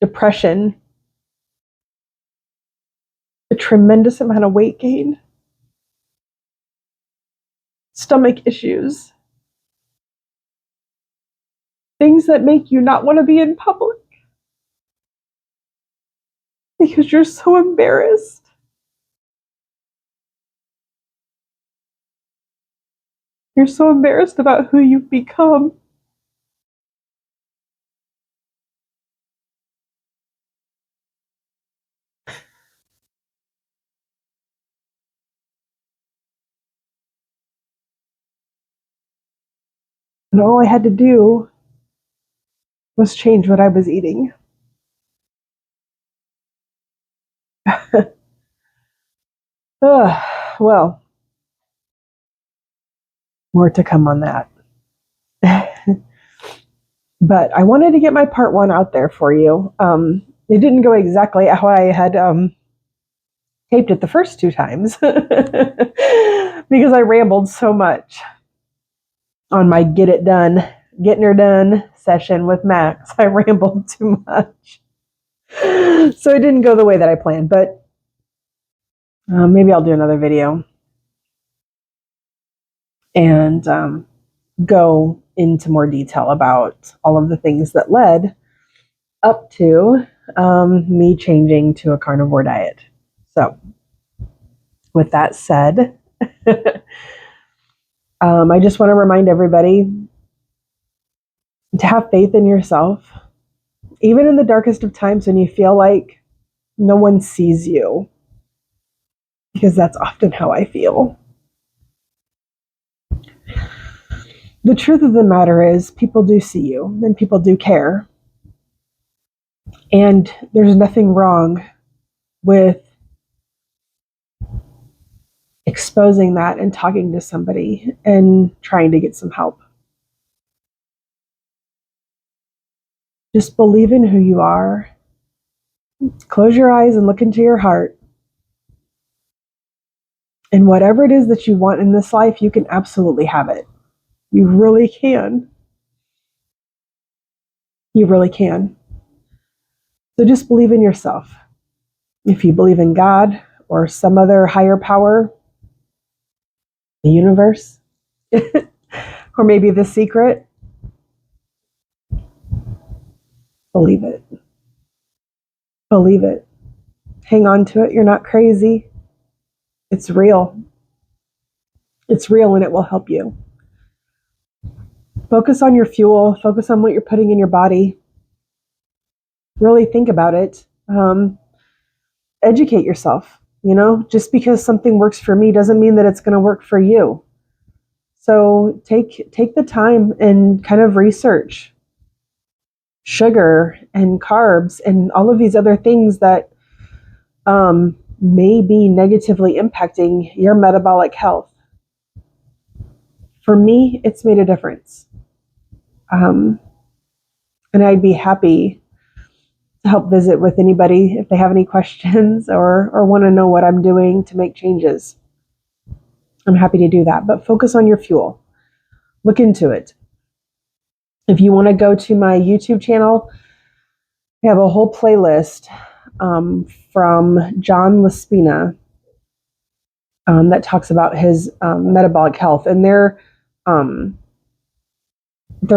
depression, a tremendous amount of weight gain, stomach issues, things that make you not want to be in public because you're so embarrassed. You're so embarrassed about who you've become. And all I had to do was change what I was eating. Well, more to come on that. But I wanted to get my part one out there for you. It didn't go exactly how I had taped it the first 2 times because I rambled so much on my getting her done session with Max. I rambled too much. So it didn't go the way that I planned, but maybe I'll do another video and go into more detail about all of the things that led up to me changing to a carnivore diet. So with that said, I just want to remind everybody to have faith in yourself, even in the darkest of times when you feel like no one sees you, because that's often how I feel. The truth of the matter is people do see you and people do care. And there's nothing wrong with exposing that and talking to somebody and trying to get some help. Just believe in who you are. Close your eyes and look into your heart. And whatever it is that you want in this life, you can absolutely have it. You really can. You really can. So just believe in yourself. If you believe in God or some other higher power, the universe, or maybe The Secret, believe it. Believe it. Hang on to it. You're not crazy. It's real. It's real and it will help you. Focus on your fuel. Focus on what you're putting in your body. Really think about it. Educate yourself. Just because something works for me doesn't mean that it's going to work for you. So take the time and kind of research sugar and carbs and all of these other things that may be negatively impacting your metabolic health. For me, it's made a difference. And I'd be happy to help visit with anybody if they have any questions or want to know what I'm doing to make changes. I'm happy to do that. But focus on your fuel. Look into it. If you want to go to my YouTube channel, I have a whole playlist from John Laspina that talks about his metabolic health. And they're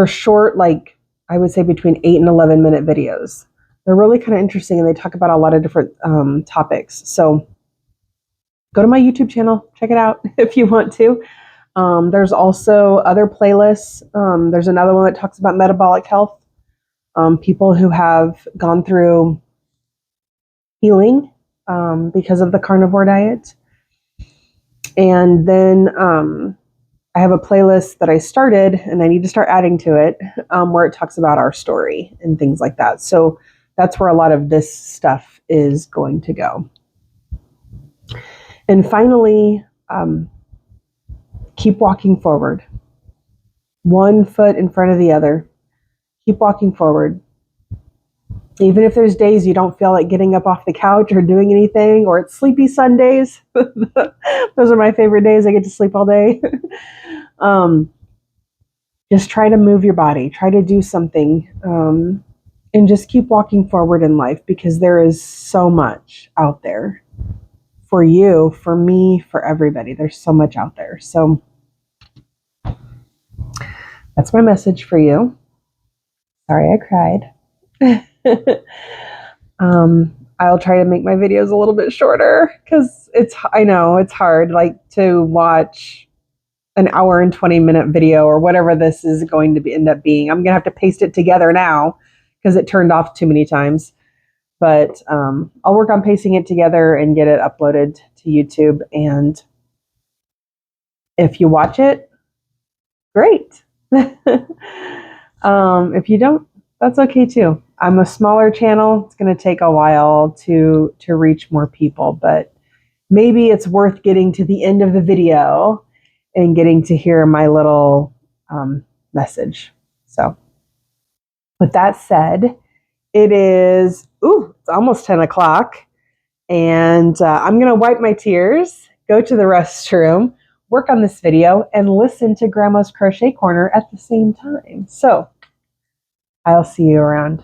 short, like I would say between 8 and 11-minute videos. They're really kind of interesting and they talk about a lot of different topics. So go to my YouTube channel, check it out if you want to. There's also other playlists. There's another one that talks about metabolic health. People who have gone through healing because of the carnivore diet. And then I have a playlist that I started and I need to start adding to it where it talks about our story and things like that. So that's where a lot of this stuff is going to go. And finally, keep walking forward. One foot in front of the other. Keep walking forward. Even if there's days you don't feel like getting up off the couch or doing anything, or it's sleepy Sundays. Those are my favorite days. I get to sleep all day. Just try to move your body. Try to do something. And just keep walking forward in life because there is so much out there for you, for me, for everybody. There's so much out there. So that's my message for you. Sorry, I cried. I'll try to make my videos a little bit shorter because I know it's hard, like to watch an hour and 20-minute video or whatever this is going to end up being. I'm going to have to paste it together now because it turned off too many times. But I'll work on pasting it together and get it uploaded to YouTube. And if you watch it, great. If you don't, that's okay too. I'm a smaller channel. It's going to take a while to reach more people, but maybe it's worth getting to the end of the video and getting to hear my little message. So with that said, it's almost 10 o'clock and I'm going to wipe my tears, go to the restroom, work on this video, and listen to Grandma's Crochet Corner at the same time. So I'll see you around.